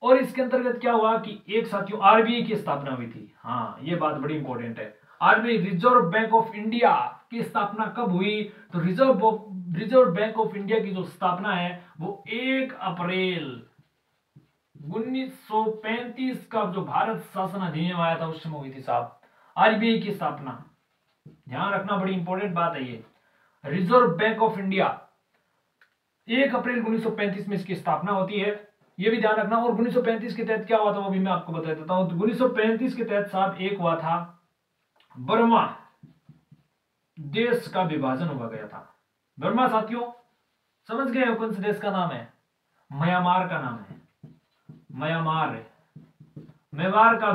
और इसके अंतर्गत क्या हुआ कि एक साथियों आरबीआई की स्थापना हुई थी। हाँ ये बात बड़ी इंपॉर्टेंट है। RBI, reserve bank of India की स्थापना कब हुई? तो रिजर्व बैंक ऑफ इंडिया की जो स्थापना है वो 1 अप्रैल 1935 का जो भारत शासन अधिनियम आया था उस समय हुई थी साहब, आरबीआई की स्थापना। ध्यान रखना, बड़ी इंपॉर्टेंट बात है ये। रिजर्व बैंक ऑफ इंडिया 1 अप्रैल 1935 में इसकी स्थापना होती है, ये भी ध्यान रखना। और 1935 के तहत क्या हुआ था वो भी मैं आपको बता देता हूं। 1935 के तहत साहब एक हुआ था, बर्मा देश का विभाजन हुआ गया था। बर्मा साथियों समझ गए हो कौन से देश का नाम है? म्यांमार का नाम है, म्यांमार का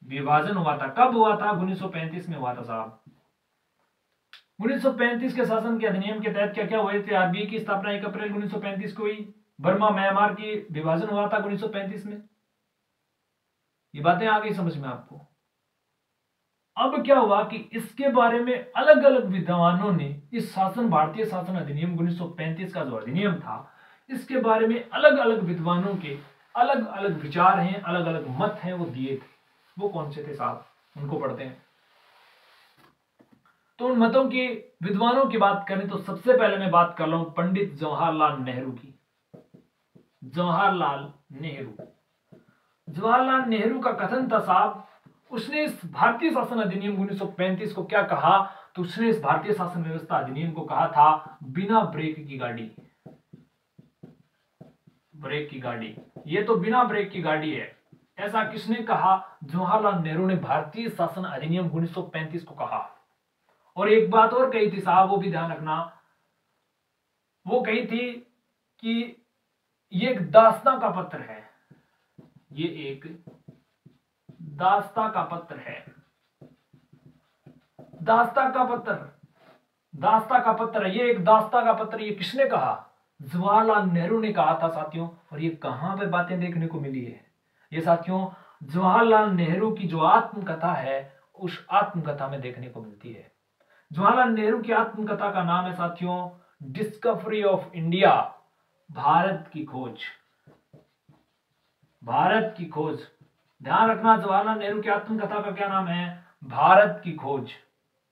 विभाजन हुआ था। कब हुआ था? 1935 में हुआ था साहब। 1935 के शासन के अधिनियम के तहत क्या क्या हुए थे? आरबीआई की स्थापना 1 अप्रैल 1935 को हुई। बर्मा म्यांमार की विभाजन हुआ था 1935 में। ये बातें आ गई समझ में आपको? अब क्या हुआ कि इसके बारे में अलग अलग विद्वानों ने इस शासन भारतीय शासन अधिनियम 1935 का जो अधिनियम था, इसके बारे में अलग अलग विद्वानों के अलग अलग विचार हैं, अलग अलग मत हैं, वो दिए थे। वो कौन से थे साहब, उनको पढ़ते हैं। तो उन मतों के विद्वानों की बात करें तो सबसे पहले मैं बात कर रहा हूं पंडित जवाहरलाल नेहरू की। जवाहरलाल नेहरू, जवाहरलाल नेहरू का कथन था साहब, उसने इस भारतीय शासन अधिनियम 1935 को क्या कहा? तो उसने इस भारतीय शासन व्यवस्था अधिनियम को कहा था बिना ब्रेक की गाड़ी। ब्रेक की गाड़ी, ये तो बिना ब्रेक की गाड़ी है। ऐसा किसने कहा? जवाहरलाल नेहरू ने भारतीय शासन अधिनियम 1935 को कहा। और एक बात और कही थी साहब, वो भी ध्यान रखना, वो कही थी कि ये एक दास्तां का पत्र है। ये एक दास्तां का पत्र है। दास्तां का पत्र, दास्तां का पत्र, ये एक दास्तां का पत्र। ये किसने कहा? जवाहरलाल नेहरू ने कहा था साथियों। और ये कहां पे बातें देखने को मिली है? ये साथियों जवाहरलाल नेहरू की जो आत्मकथा है, उस आत्मकथा में देखने को मिलती है। जवाहरलाल नेहरू की आत्मकथा का नाम है साथियों डिस्कवरी ऑफ इंडिया, भारत की खोज। भारत की खोज, ध्यान रखना, जवाहरलाल नेहरू की आत्मकथा का क्या नाम है? भारत की खोज,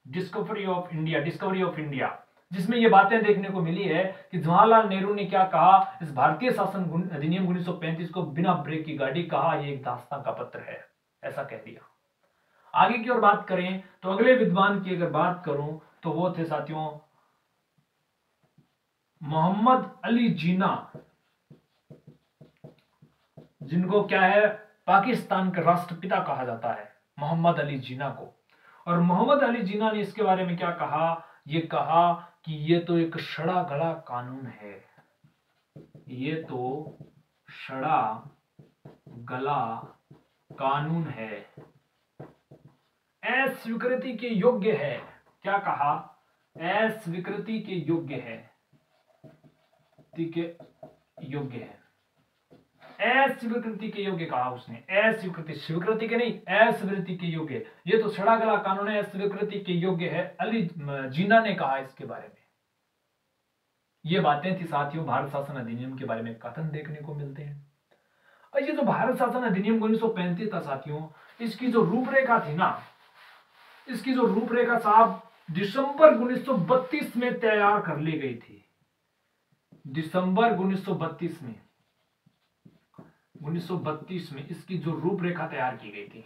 discovery of India, discovery of India. जिसमें ये बातें देखने को मिली है कि जवाहरलाल नेहरू ने क्या कहा, इस भारतीय शासन अधिनियम 1935 को बिना ब्रेक की गाड़ी कहा, यह एक दास्तां का पत्र है, ऐसा कह दिया। आगे की ओर बात करें तो अगले विद्वान की अगर बात करूं तो वो थे साथियों मोहम्मद अली जिन्ना, जिनको क्या है पाकिस्तान का राष्ट्रपिता कहा जाता है, मोहम्मद अली जिन्ना को। और मोहम्मद अली जिन्ना ने इसके बारे में क्या कहा? ये कहा कि ये तो एक सड़ा गला कानून है, ये तो सड़ा गला कानून है, अस्वीकृति के योग्य है। क्या कहा? अस्वीकृति के योग्य है, योग्य है, अस्वीकृति के योग्य कहा उसने। अस्वीकृति, स्वीकृति के नहीं, अस्वीकृति के योग्य। ये तो सड़ा गला कानून है, अस्वीकृति के योग्य है, अली जिन्ना ने कहा इसके बारे में। ये बातें थी साथियों भारत शासन अधिनियम के बारे में कथन देखने को मिलते हैं। और ये जो भारत शासन अधिनियम 1935 था साथियों, इसकी जो रूपरेखा थी ना, इसकी जो रूपरेखा साहब दिसंबर 1932 में तैयार कर ली गई थी। दिसंबर 1932 में, 1932 में इसकी जो रूपरेखा तैयार की गई थी।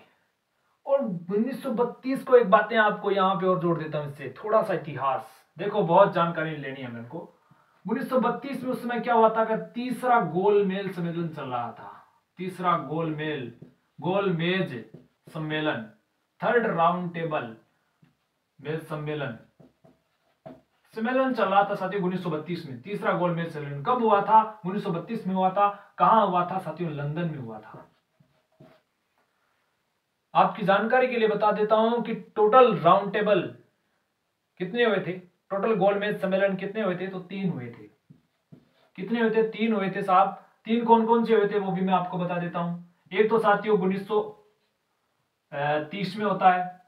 और 1932 को एक बातें आपको यहां पे और जोड़ देता हूं, इससे थोड़ा सा इतिहास देखो, बहुत जानकारी लेनी है मेरे को। 1932 में उस समय क्या हुआ था कि तीसरा गोलमेज सम्मेलन चल रहा था। तीसरा गोलमेज सम्मेलन, थर्ड राउंड टेबल मेज सम्मेलन चल रहा था साथियों 1932 में। तीसरा गोलमेज सम्मेलन कब हुआ था? 1932 में हुआ था। कहां हुआ था साथियों? लंदन में हुआ था। आपकी जानकारी के लिए बता देता हूं कि टोटल राउंड टेबल कितने हुए थे, टोटल गोलमेज सम्मेलन कितने हुए थे? तो 3 हुए थे। कितने हुए थे? 3 हुए थे साहब। 3 कौन कौन से हुए थे वो भी मैं आपको बता देता हूं। एक तो साथियों 1930 में होता है,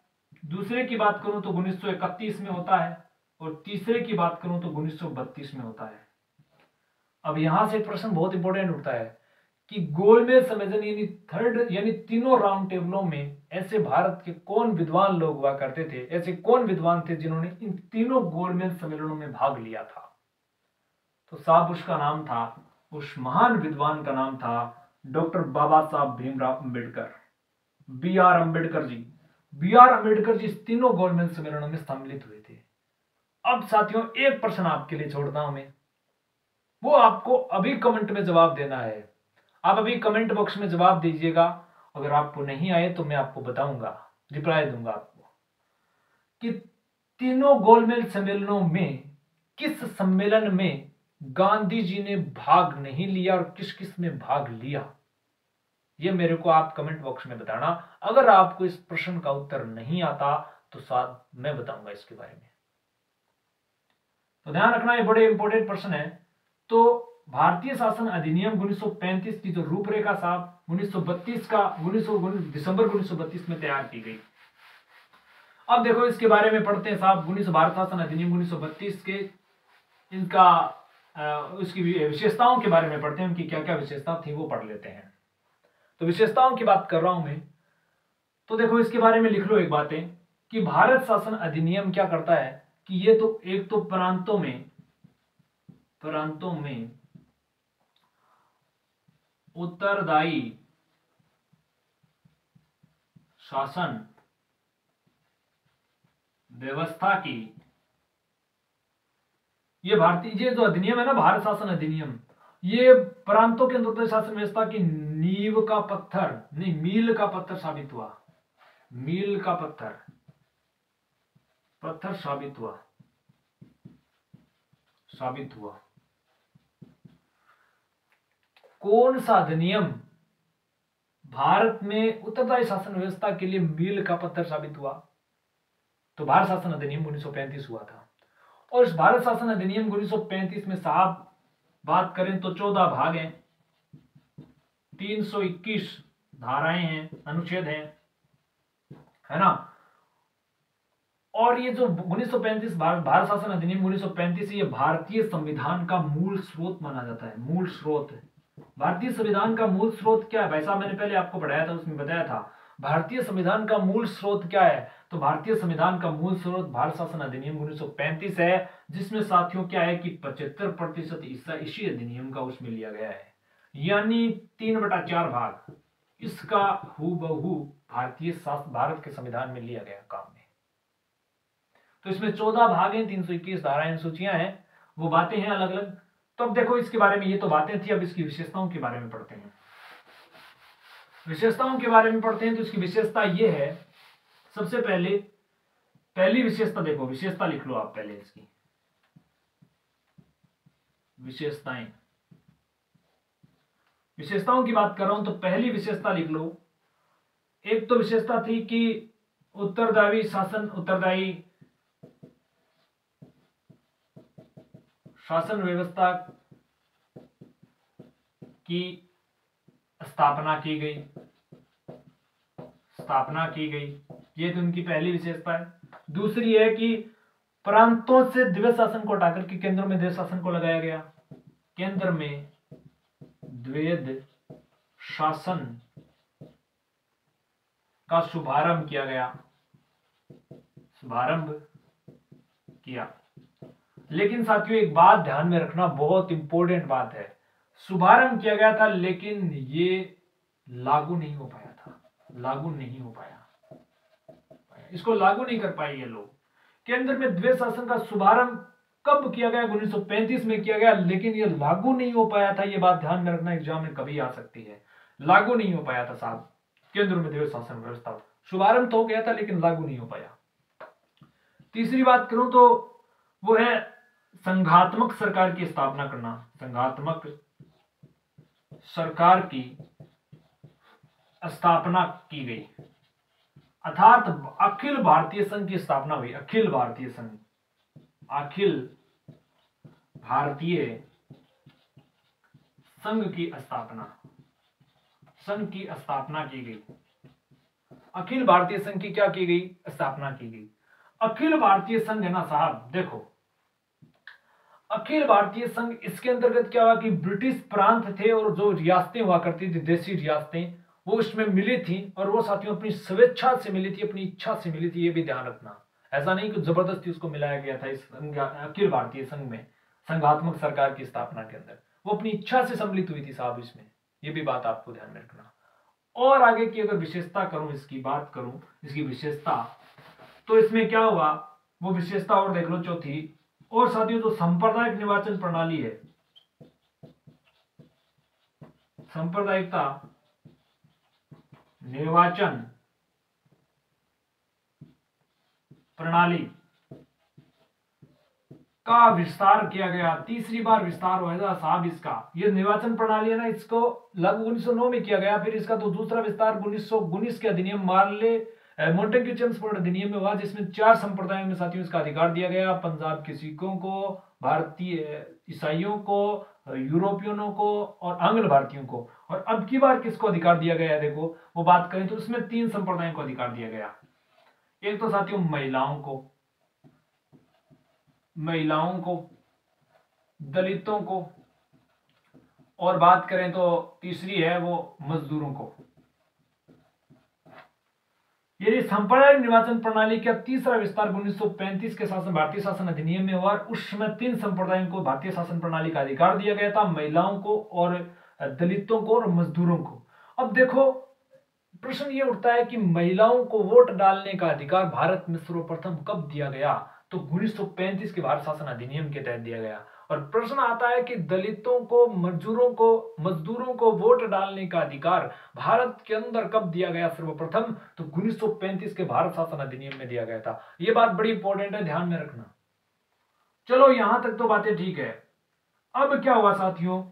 दूसरे की बात करूं तो 1931 में होता है, और तीसरे की बात करूं तो 1932 में होता है। अब यहां से एक प्रश्न बहुत इंपॉर्टेंट उठता है कि गोलमेज सम्मेलन यानी तीनों राउंड टेबलों में ऐसे भारत के कौन विद्वान लोग हुआ करते थे, ऐसे कौन विद्वान थे जिन्होंने इन तीनों गोलमेज सम्मेलनों में भाग लिया था? तो साहब उसका नाम था, उस महान विद्वान का नाम था doctor Baba Saheb Bhimrao Ambedkar, B R Ambedkar ji. B R Ambedkar ji इस तीनों गोलमेज सम्मेलनों में सम्मिलित हुए थे। अब साथियों एक प्रश्न आपके लिए छोड़ता हूं मैं, वो आपको अभी कमेंट में जवाब देना है। आप अभी कमेंट बॉक्स में जवाब दीजिएगा। अगर आपको नहीं आए तो मैं आपको बताऊंगा, रिप्लाई दूंगा आपको कि तीनों गोलमेज सम्मेलनों में किस सम्मेलन में गांधी जी ने भाग नहीं लिया और किस किस में भाग लिया, ये मेरे को आप कमेंट बॉक्स में बताना। अगर आपको इस प्रश्न का उत्तर नहीं आता तो साथ मैं बताऊंगा इसके बारे में। तो ध्यान रखना, ये बड़े इंपॉर्टेंट प्रश्न है। तो भारतीय शासन अधिनियम 1935 की जो रूपरेखा साहब 1932 का 19 दिसंबर 1932 में तैयार की गई। अब देखो इसके बारे में पढ़ते हैं साहब। भारत शासन अधिनियम 1932 के इनका उसकी विशेषताओं के बारे में पढ़ते हैं, उनकी क्या क्या विशेषता थी वो पढ़ लेते हैं। तो विशेषताओं की बात कर रहा हूं मैं, तो देखो इसके बारे में लिख लो एक बातें कि भारत शासन अधिनियम क्या करता है कि ये तो एक तो प्रांतों में उत्तरदायी शासन व्यवस्था की, ये जो अधिनियम है ना भारत शासन अधिनियम, ये प्रांतों के अंदर शासन व्यवस्था की नींव का पत्थर नहीं मील का पत्थर साबित हुआ। मील का पत्थर साबित हुआ। कौन सा अधिनियम भारत में उत्तरदायी शासन व्यवस्था के लिए मील का पत्थर साबित हुआ? तो भारत शासन अधिनियम 1935 हुआ था। और इस भारत शासन अधिनियम 1935 में साहब बात करें तो 14 भाग हैं, 321 धाराएं हैं, अनुच्छेद हैं, है ना। और ये जो 1935 भारत शासन अधिनियम 1935 ये भारतीय संविधान का मूल स्रोत माना जाता है। मूल स्रोत, भारतीय संविधान का मूल स्रोत क्या है भाई साहब? मैंने पहले आपको पढ़ाया था, उसमें बताया था भारतीय संविधान का मूल स्रोत क्या है। तो भारतीय संविधान का मूल स्रोत भारत शासन अधिनियम 1935 है, जिसमें साथियों क्या है कि 75% हिस्सा इसी अधिनियम का उसमें लिया गया है, यानी 3/4 भाग इसका हूबहू भारत के संविधान में लिया गया काम में। तो इसमें 14 भाग हैं, 321 धाराएं, सूचियां हैं, वो बातें हैं अलग अलग। तो अब देखो इसके बारे में, ये तो बातें थी, अब इसकी विशेषताओं के बारे में पढ़ते हैं। विशेषताओं के बारे में पढ़ते हैं तो इसकी विशेषता ये है, सबसे पहली विशेषता देखो, विशेषता लिख लो आप पहले इसकी विशेषताओं की बात कर रहा हूं तो पहली विशेषता लिख लो। एक तो विशेषता थी कि उत्तरदायी शासन व्यवस्था की स्थापना की गई, ये तो उनकी पहली विशेषता है। दूसरी है कि प्रांतों से द्वैध शासन को हटाकर के केंद्र में द्वैध शासन को लगाया गया। केंद्र में द्वैध शासन का शुभारंभ किया। लेकिन साथियों एक बात ध्यान में रखना, बहुत इंपॉर्टेंट बात है, शुभारंभ किया गया था लेकिन ये लागू नहीं हो पाया। इसको लागू नहीं कर पाए ये लोग। केंद्र में द्वैध शासन का शुभारंभ कब किया गया? 1935 में किया गया, लेकिन ये लागू नहीं हो पाया था। ये बात ध्यान में रखना, एग्जाम में कभी आ सकती है। लागू नहीं हो पाया था साहब, केंद्र में द्वैध शासन व्यवस्था शुभारंभ तो हो गया था लेकिन लागू नहीं हो पाया। तीसरी बात करूं तो वो है संघात्मक सरकार की स्थापना करना। संघात्मक सरकार की स्थापना की गई, अर्थात अखिल भारतीय संघ की स्थापना हुई। अखिल भारतीय संघ की स्थापना की गई। अखिल भारतीय संघ की क्या की गई? स्थापना की गई। अखिल भारतीय संघ है ना साहब, देखो अखिल भारतीय संघ, इसके अंतर्गत क्या हुआ कि ब्रिटिश प्रांत थे और जो रियासतें हुआ करती थी, देशी रियासतें, वो उसमें मिली थी और वो साथियों अपनी स्वेच्छा से मिली थी, अपनी इच्छा से मिली थी। ये भी ध्यान रखना, ऐसा नहीं कि जबरदस्ती उसको मिलाया गया था। इस अखिल भारतीय संघ में संघात्मक सरकार की स्थापना के अंदर वो अपनी इच्छा से सम्मिलित हुई थी साहब इसमें। ये भी बात आपको ध्यान में रखना। और आगे की अगर विशेषता करूं, इसकी बात करूं, इसकी विशेषता, तो इसमें क्या हुआ वो विशेषता और देख लो चौथी। और साथियों जो सांप्रदायिक निर्वाचन प्रणाली है, सांप्रदायिकता निर्वाचन प्रणाली का विस्तार किया गया। तीसरी बार विस्तार हुआ साहब इसका। ये निर्वाचन प्रणाली है ना, इसको लागू 1909 में किया गया, फिर इसका तो दूसरा विस्तार 1919 के अधिनियम मोंटेग्यू चेम्सफोर्ड अधिनियम में हुआ, जिसमें 4 संप्रदायों में साथियों इसका अधिकार दिया गया। पंजाब के सिखों को, भारतीय ईसाइयों को, यूरोपियनों को और आंग्ल भारतीयों को। और अब की बार किसको अधिकार दिया गया है, देखो वो बात करें तो इसमें 3 संप्रदायों को अधिकार दिया गया। एक तो साथियों महिलाओं को, दलितों को, और बात करें तो तीसरी है वो मजदूरों को। यदि सांप्रदायिक निर्वाचन प्रणाली का तीसरा विस्तार 1935 के शासन भारतीय शासन अधिनियम में हुआ। उस समय 3 संप्रदायों को भारतीय शासन प्रणाली का अधिकार दिया गया था, महिलाओं को और दलितों को और मजदूरों को। अब देखो प्रश्न ये उठता है कि महिलाओं को वोट डालने का अधिकार भारत में सर्वप्रथम कब दिया गया, तो 1935 के भारत शासन अधिनियम के तहत दिया गया। और प्रश्न आता है कि दलितों को, मजदूरों को वोट डालने का अधिकार भारत के अंदर कब दिया गया सर्वप्रथम, तो 1935 के भारत शासन अधिनियम में दिया गया था। यह बात बड़ी इंपॉर्टेंट है, ध्यान में रखना। चलो यहां तक तो बातें ठीक है। अब क्या हुआ साथियों,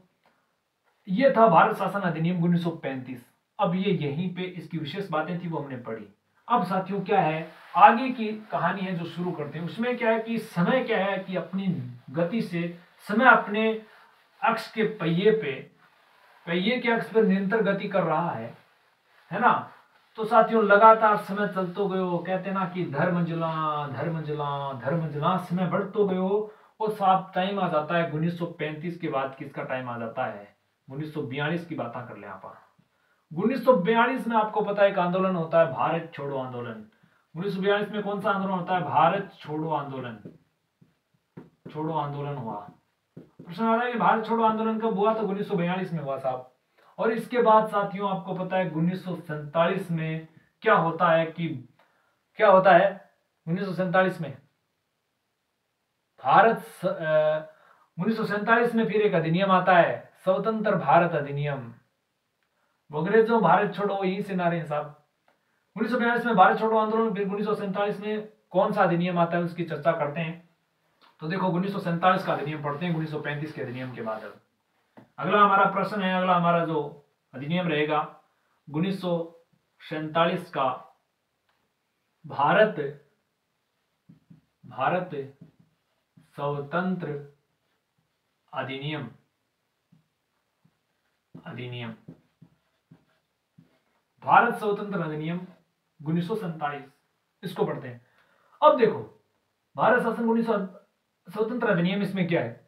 यह था भारत शासन अधिनियम 1935। अब ये यहीं पे इसकी विशेष बातें थी वो हमने पढ़ी। अब साथियों क्या है, आगे की कहानी है जो शुरू करते हैं। उसमें क्या है कि समय क्या है कि अपनी गति से समय अपने अक्ष के पहिए के अक्ष पर निरंतर गति कर रहा है ना। तो साथियों लगातार समय चलतो गयो, कहते ना कि धर मंजिला समय बढ़तो गयो। और साफ टाइम आ जाता है 1935 के बाद किसका टाइम आ जाता है, 1942 की बात कर ले आप। 1942 में आपको पता है एक आंदोलन होता है, भारत छोड़ो आंदोलन। 1942 में कौन सा आंदोलन होता है, भारत छोड़ो आंदोलन हुआ। प्रश्न आ रहा है कि भारत छोड़ो आंदोलन कब हुआ, तो 1942 में हुआ साहब। और इसके बाद साथियों आपको पता है 1947 में क्या होता है 1947 में 1947 में फिर एक अधिनियम आता है, स्वतंत्र भारत अधिनियम। अंग्रेजों भारत छोड़ो यहीं से नारे साहब। 1942 में भारत छोड़ो आंदोलन, फिर 1947 में कौन सा अधिनियम आता है उसकी चर्चा करते हैं। तो देखो 1947 का अधिनियम पढ़ते हैं 1935 के अधिनियम के बाद। अगला हमारा प्रश्न है, अगला हमारा जो अधिनियम रहेगा 1947 का भारत स्वतंत्र अधिनियम। भारत स्वतंत्र अधिनियम 1947, इसको पढ़ते हैं। अब देखो भारत शासन 19 स्वतंत्र अधिनियम, इसमें क्या है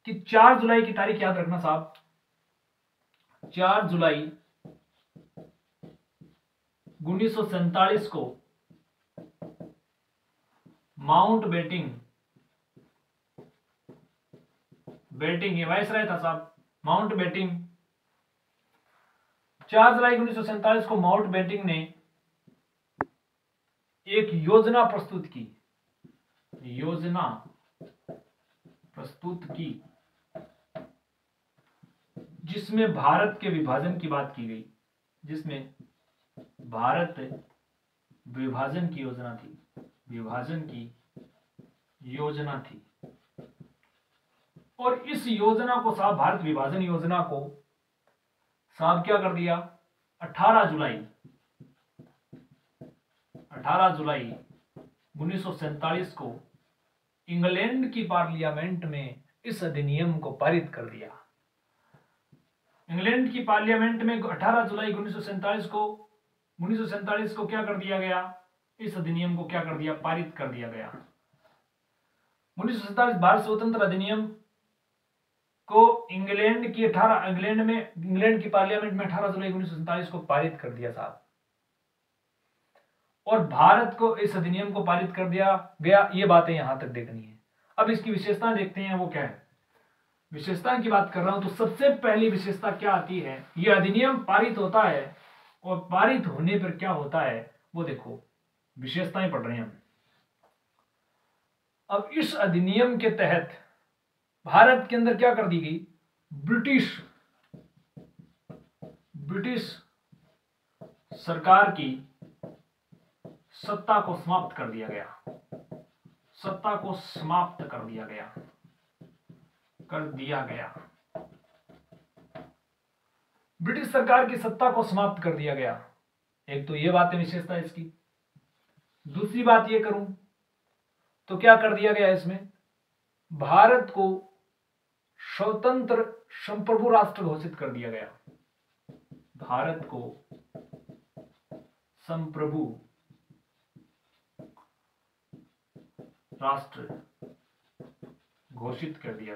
कि 4 जुलाई की तारीख याद रखना साहब। 4 जुलाई 1947 को माउंट बेटिंग ये वायसराय था साहब, माउंट बेटिंग। 4 जुलाई 1947 को माउंट बेटिंग ने एक योजना प्रस्तुत की, जिसमें भारत के विभाजन की बात की गई, जिसमें भारत विभाजन की योजना थी। और इस योजना को साहब, भारत विभाजन योजना को साहब क्या कर दिया, 18 जुलाई 1947 को इंग्लैंड की पार्लियामेंट में इस अधिनियम को पारित कर दिया। इंग्लैंड की पार्लियामेंट में 18 जुलाई 1947 को क्या कर दिया गया, इस अधिनियम को क्या कर दिया, पारित कर दिया गया। 1947 भारत स्वतंत्र अधिनियम को इंग्लैंड की पार्लियामेंट में 18 जुलाई 1947 को पारित कर दिया साहब। और भारत को इस अधिनियम को पारित कर दिया गया, ये बातें यहां तक देखनी है। अब इसकी विशेषता देखते हैं, वो क्या है। विशेषता की बात कर रहा हूं तो सबसे पहली विशेषता क्या आती है, यह अधिनियम पारित होता है और पारित होने पर क्या होता है वो देखो, विशेषताएं पढ़ रहे हैं हम। अब इस अधिनियम के तहत भारत के अंदर क्या कर दी गई, ब्रिटिश सरकार की सत्ता को समाप्त कर दिया गया। ब्रिटिश सरकार की सत्ता को समाप्त कर दिया गया। एक तो ये बात है विशेषता इसकी। दूसरी बात ये करूं तो क्या कर दिया गया इसमें, भारत को स्वतंत्र संप्रभु राष्ट्र घोषित कर दिया गया। भारत को संप्रभु राष्ट्र घोषित कर दिया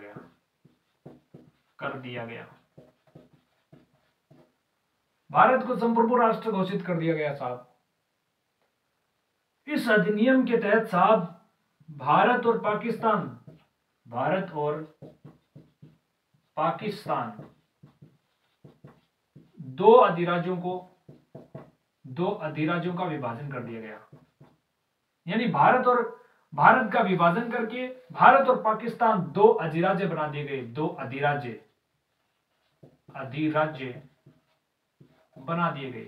गया। भारत को संप्रभु राष्ट्र घोषित कर दिया गया साहब। इस अधिनियम के तहत साहब भारत और पाकिस्तान दो अधिराज्यों का विभाजन कर दिया गया। यानी भारत का विभाजन करके भारत और पाकिस्तान दो अधिराज्य बना दिए गए। दो अधिराज्य बना दिए गए।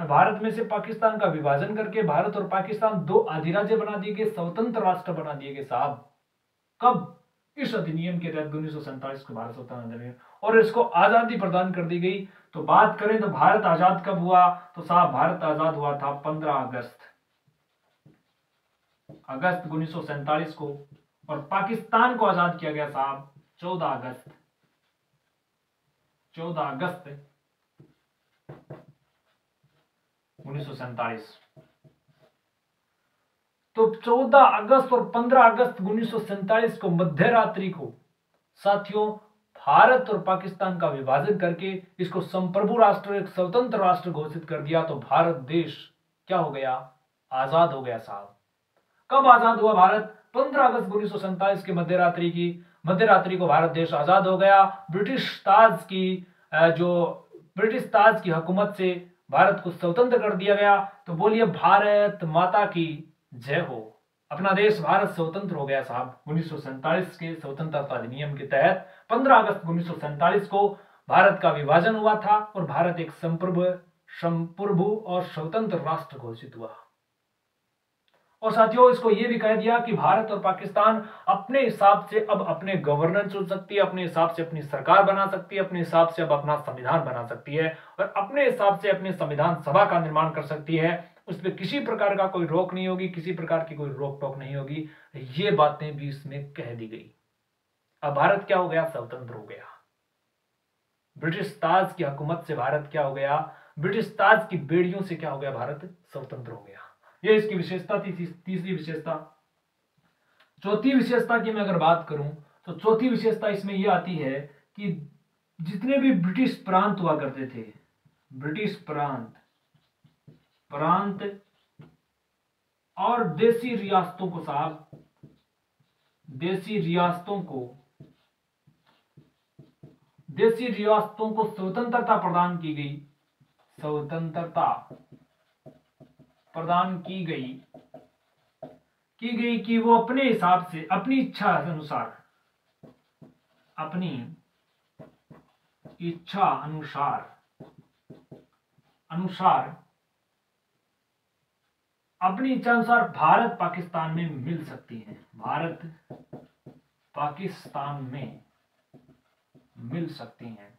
भारत में से पाकिस्तान का विभाजन करके भारत और पाकिस्तान दो अधिराज्य बना दिए गए, स्वतंत्र राष्ट्र बना दिए गए साहब। कब? इस अधिनियम के तहत 1947 को भारत स्वतंत्र अधिनियम, और इसको आजादी प्रदान कर दी गई। तो बात करें तो भारत आजाद कब हुआ, तो साहब भारत आजाद हुआ था 15 अगस्त 1947 को, और पाकिस्तान को आजाद किया गया साहब 14 अगस्त 1947। तो 14 अगस्त और 15 अगस्त 1947 को मध्य रात्रि को साथियों भारत और पाकिस्तान का विभाजन करके इसको संप्रभु राष्ट्र, एक स्वतंत्र राष्ट्र घोषित कर दिया। तो भारत देश क्या हो गया? आजाद हो गया साहब। कब आजाद हुआ भारत? 15 अगस्त 1947 के मध्यरात्रि को भारत देश आजाद हो गया। ब्रिटिश ताज की हुकूमत से भारत को स्वतंत्र कर दिया गया। तो बोलिए भारत माता की जय हो। अपना देश भारत स्वतंत्र हो गया साहब 1947 के स्वतंत्रता अधिनियम के तहत। 15 अगस्त 1947 को भारत का विभाजन हुआ था और भारत एक संप्रभु और स्वतंत्र राष्ट्र घोषित हुआ। और साथियों इसको यह भी कह दिया कि भारत और पाकिस्तान अपने हिसाब से अब अपने गवर्नर चुन सकती है, अपने हिसाब से अपनी सरकार बना सकती है, अपने हिसाब से अब अपना संविधान बना सकती है और अपने हिसाब से अपने संविधान सभा का निर्माण कर सकती है। उसमें किसी प्रकार का कोई रोक नहीं होगी, किसी प्रकार की कोई रोक टोक नहीं होगी। ये बातें भी इसमें कह दी गई। अब भारत क्या हो गया? स्वतंत्र हो गया। ब्रिटिश ताज की हुकूमत से भारत क्या हो गया? ब्रिटिश ताज की बेड़ियों से क्या हो गया? भारत स्वतंत्र हो गया। ये इसकी विशेषता थी। तीसरी विशेषता। चौथी विशेषता की मैं अगर बात करूं तो चौथी विशेषता इसमें यह आती है कि जितने भी ब्रिटिश प्रांत हुआ करते थे, ब्रिटिश प्रांत और देसी रियासतों को साहब, देसी रियासतों को स्वतंत्रता प्रदान की गई। स्वतंत्रता प्रदान की गई कि वो अपने हिसाब से, अपनी इच्छा अनुसार भारत पाकिस्तान में मिल सकती हैं। भारत पाकिस्तान में मिल सकती हैं।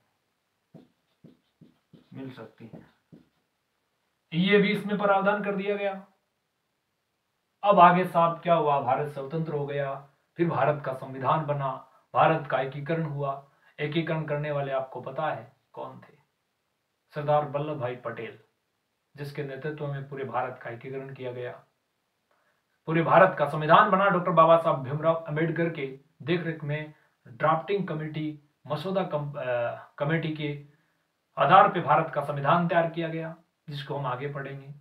ये भी इसमें प्रावधान कर दिया गया। अब आगे साहब क्या हुआ? भारत स्वतंत्र हो गया। फिर भारत का संविधान बना, भारत का एकीकरण हुआ। एकीकरण करने वाले आपको पता है कौन थे? सरदार वल्लभ भाई पटेल, जिसके नेतृत्व में पूरे भारत का एकीकरण किया गया। पूरे भारत का संविधान बना डॉक्टर बाबा साहब भीमराव अंबेडकर के देखरेख में। ड्राफ्टिंग कमेटी, मसौदा कमेटी के आधार पर भारत का संविधान तैयार किया गया, जिसको हम आगे पढ़ेंगे।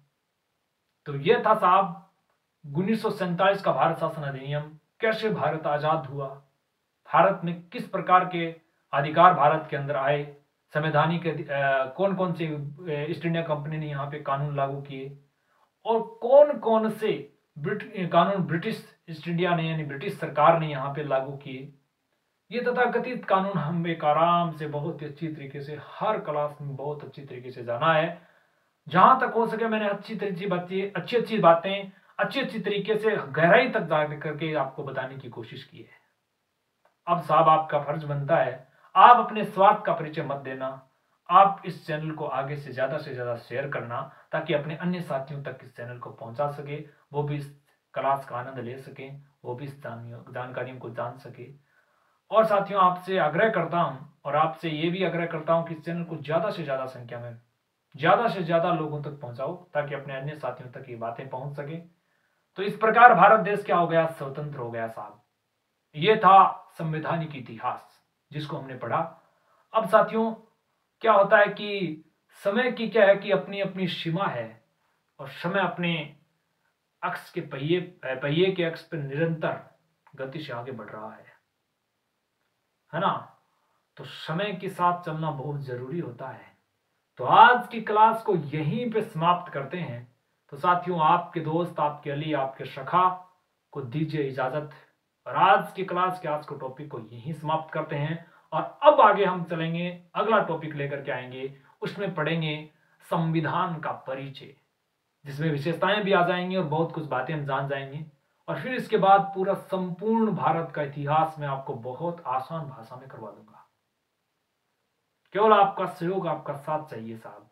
तो यह था साहब 1947 का भारत शासन अधिनियम। कैसे भारत आजाद हुआ, भारत में किस प्रकार के अधिकार भारत के अंदर आए, संवैधानिक कौन कौन से ईस्ट इंडिया कंपनी ने यहाँ पे कानून लागू किए और कौन कौन से कानून ब्रिटिश ईस्ट इंडिया ने यानी ब्रिटिश सरकार ने यहाँ पे लागू किए। ये तथाकथित कानून हम एक आराम से बहुत ही अच्छी तरीके से हर क्लास में बहुत अच्छी तरीके से जाना है। जहां तक हो सके मैंने अच्छी बातें अच्छी तरीके से गहराई तक जा करके आपको बताने की कोशिश की है। अब साहब आपका फर्ज बनता है, आप अपने स्वार्थ का परिचय मत देना, आप इस चैनल को आगे से ज़्यादा शेयर करना, ताकि अपने अन्य साथियों तक इस चैनल को पहुंचा सके, वो भी इस क्लास का आनंद ले सकें, वो भी इस जानकारियों को जान सके। और साथियों, आपसे आग्रह करता हूं, और आपसे ये भी आग्रह करता हूं कि इस चैनल को ज़्यादा से ज़्यादा संख्या में, ज़्यादा से ज़्यादा लोगों तक पहुंचाओ, ताकि अपने अन्य साथियों तक ये बातें पहुंच सके। तो इस प्रकार भारत देश क्या हो गया, स्वतंत्र हो गया साहब। ये था संवैधानिक इतिहास जिसको हमने पढ़ा। अब साथियों, क्या होता है कि समय की क्या है कि अपनी अपनी सीमा है, और समय अपने अक्ष के पहिए के अक्ष पर निरंतर गति से आगे बढ़ रहा है ना। तो समय के साथ चलना बहुत जरूरी होता है। तो आज की क्लास को यहीं पे समाप्त करते हैं। तो साथियों, आपके दोस्त, आपके अली, आपके सखा को दीजिए इजाजत, और आज की क्लास के आज के टॉपिक को यहीं समाप्त करते हैं। और अब आगे हम चलेंगे, अगला टॉपिक लेकर के आएंगे, उसमें पढ़ेंगे संविधान का परिचय, जिसमें विशेषताएं भी आ जाएंगी और बहुत कुछ बातें हम जान जाएंगे। और फिर इसके बाद पूरा संपूर्ण भारत का इतिहास मैं आपको बहुत आसान भाषा में करवा दूंगा। केवल आपका सहयोग, आपका साथ चाहिए साहब।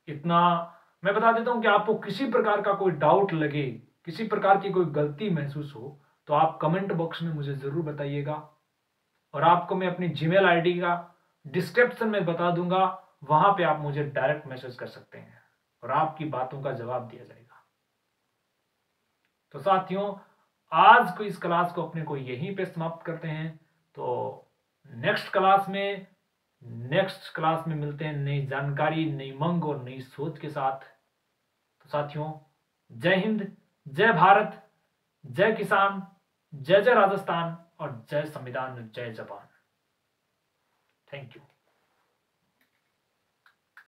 इतना मैं बता देता हूं कि आपको किसी प्रकार का कोई डाउट लगे, किसी प्रकार की कोई गलती महसूस हो, तो आप कमेंट बॉक्स में मुझे जरूर बताइएगा, और आपको मैं अपनी जीमेल आईडी का डिस्क्रिप्शन में बता दूंगा, वहां पे आप मुझे डायरेक्ट मैसेज कर सकते हैं और आपकी बातों का जवाब दिया जाएगा। तो साथियों, आज को इस क्लास को अपने को यहीं पे समाप्त करते हैं। तो नेक्स्ट क्लास में मिलते हैं नई जानकारी, नई मंग और नई सोच के साथ। तो साथियों, जय हिंद, जय भारत, जय किसान, जय जय राजस्थान, और जय संविधान, जय जवान। Thank you.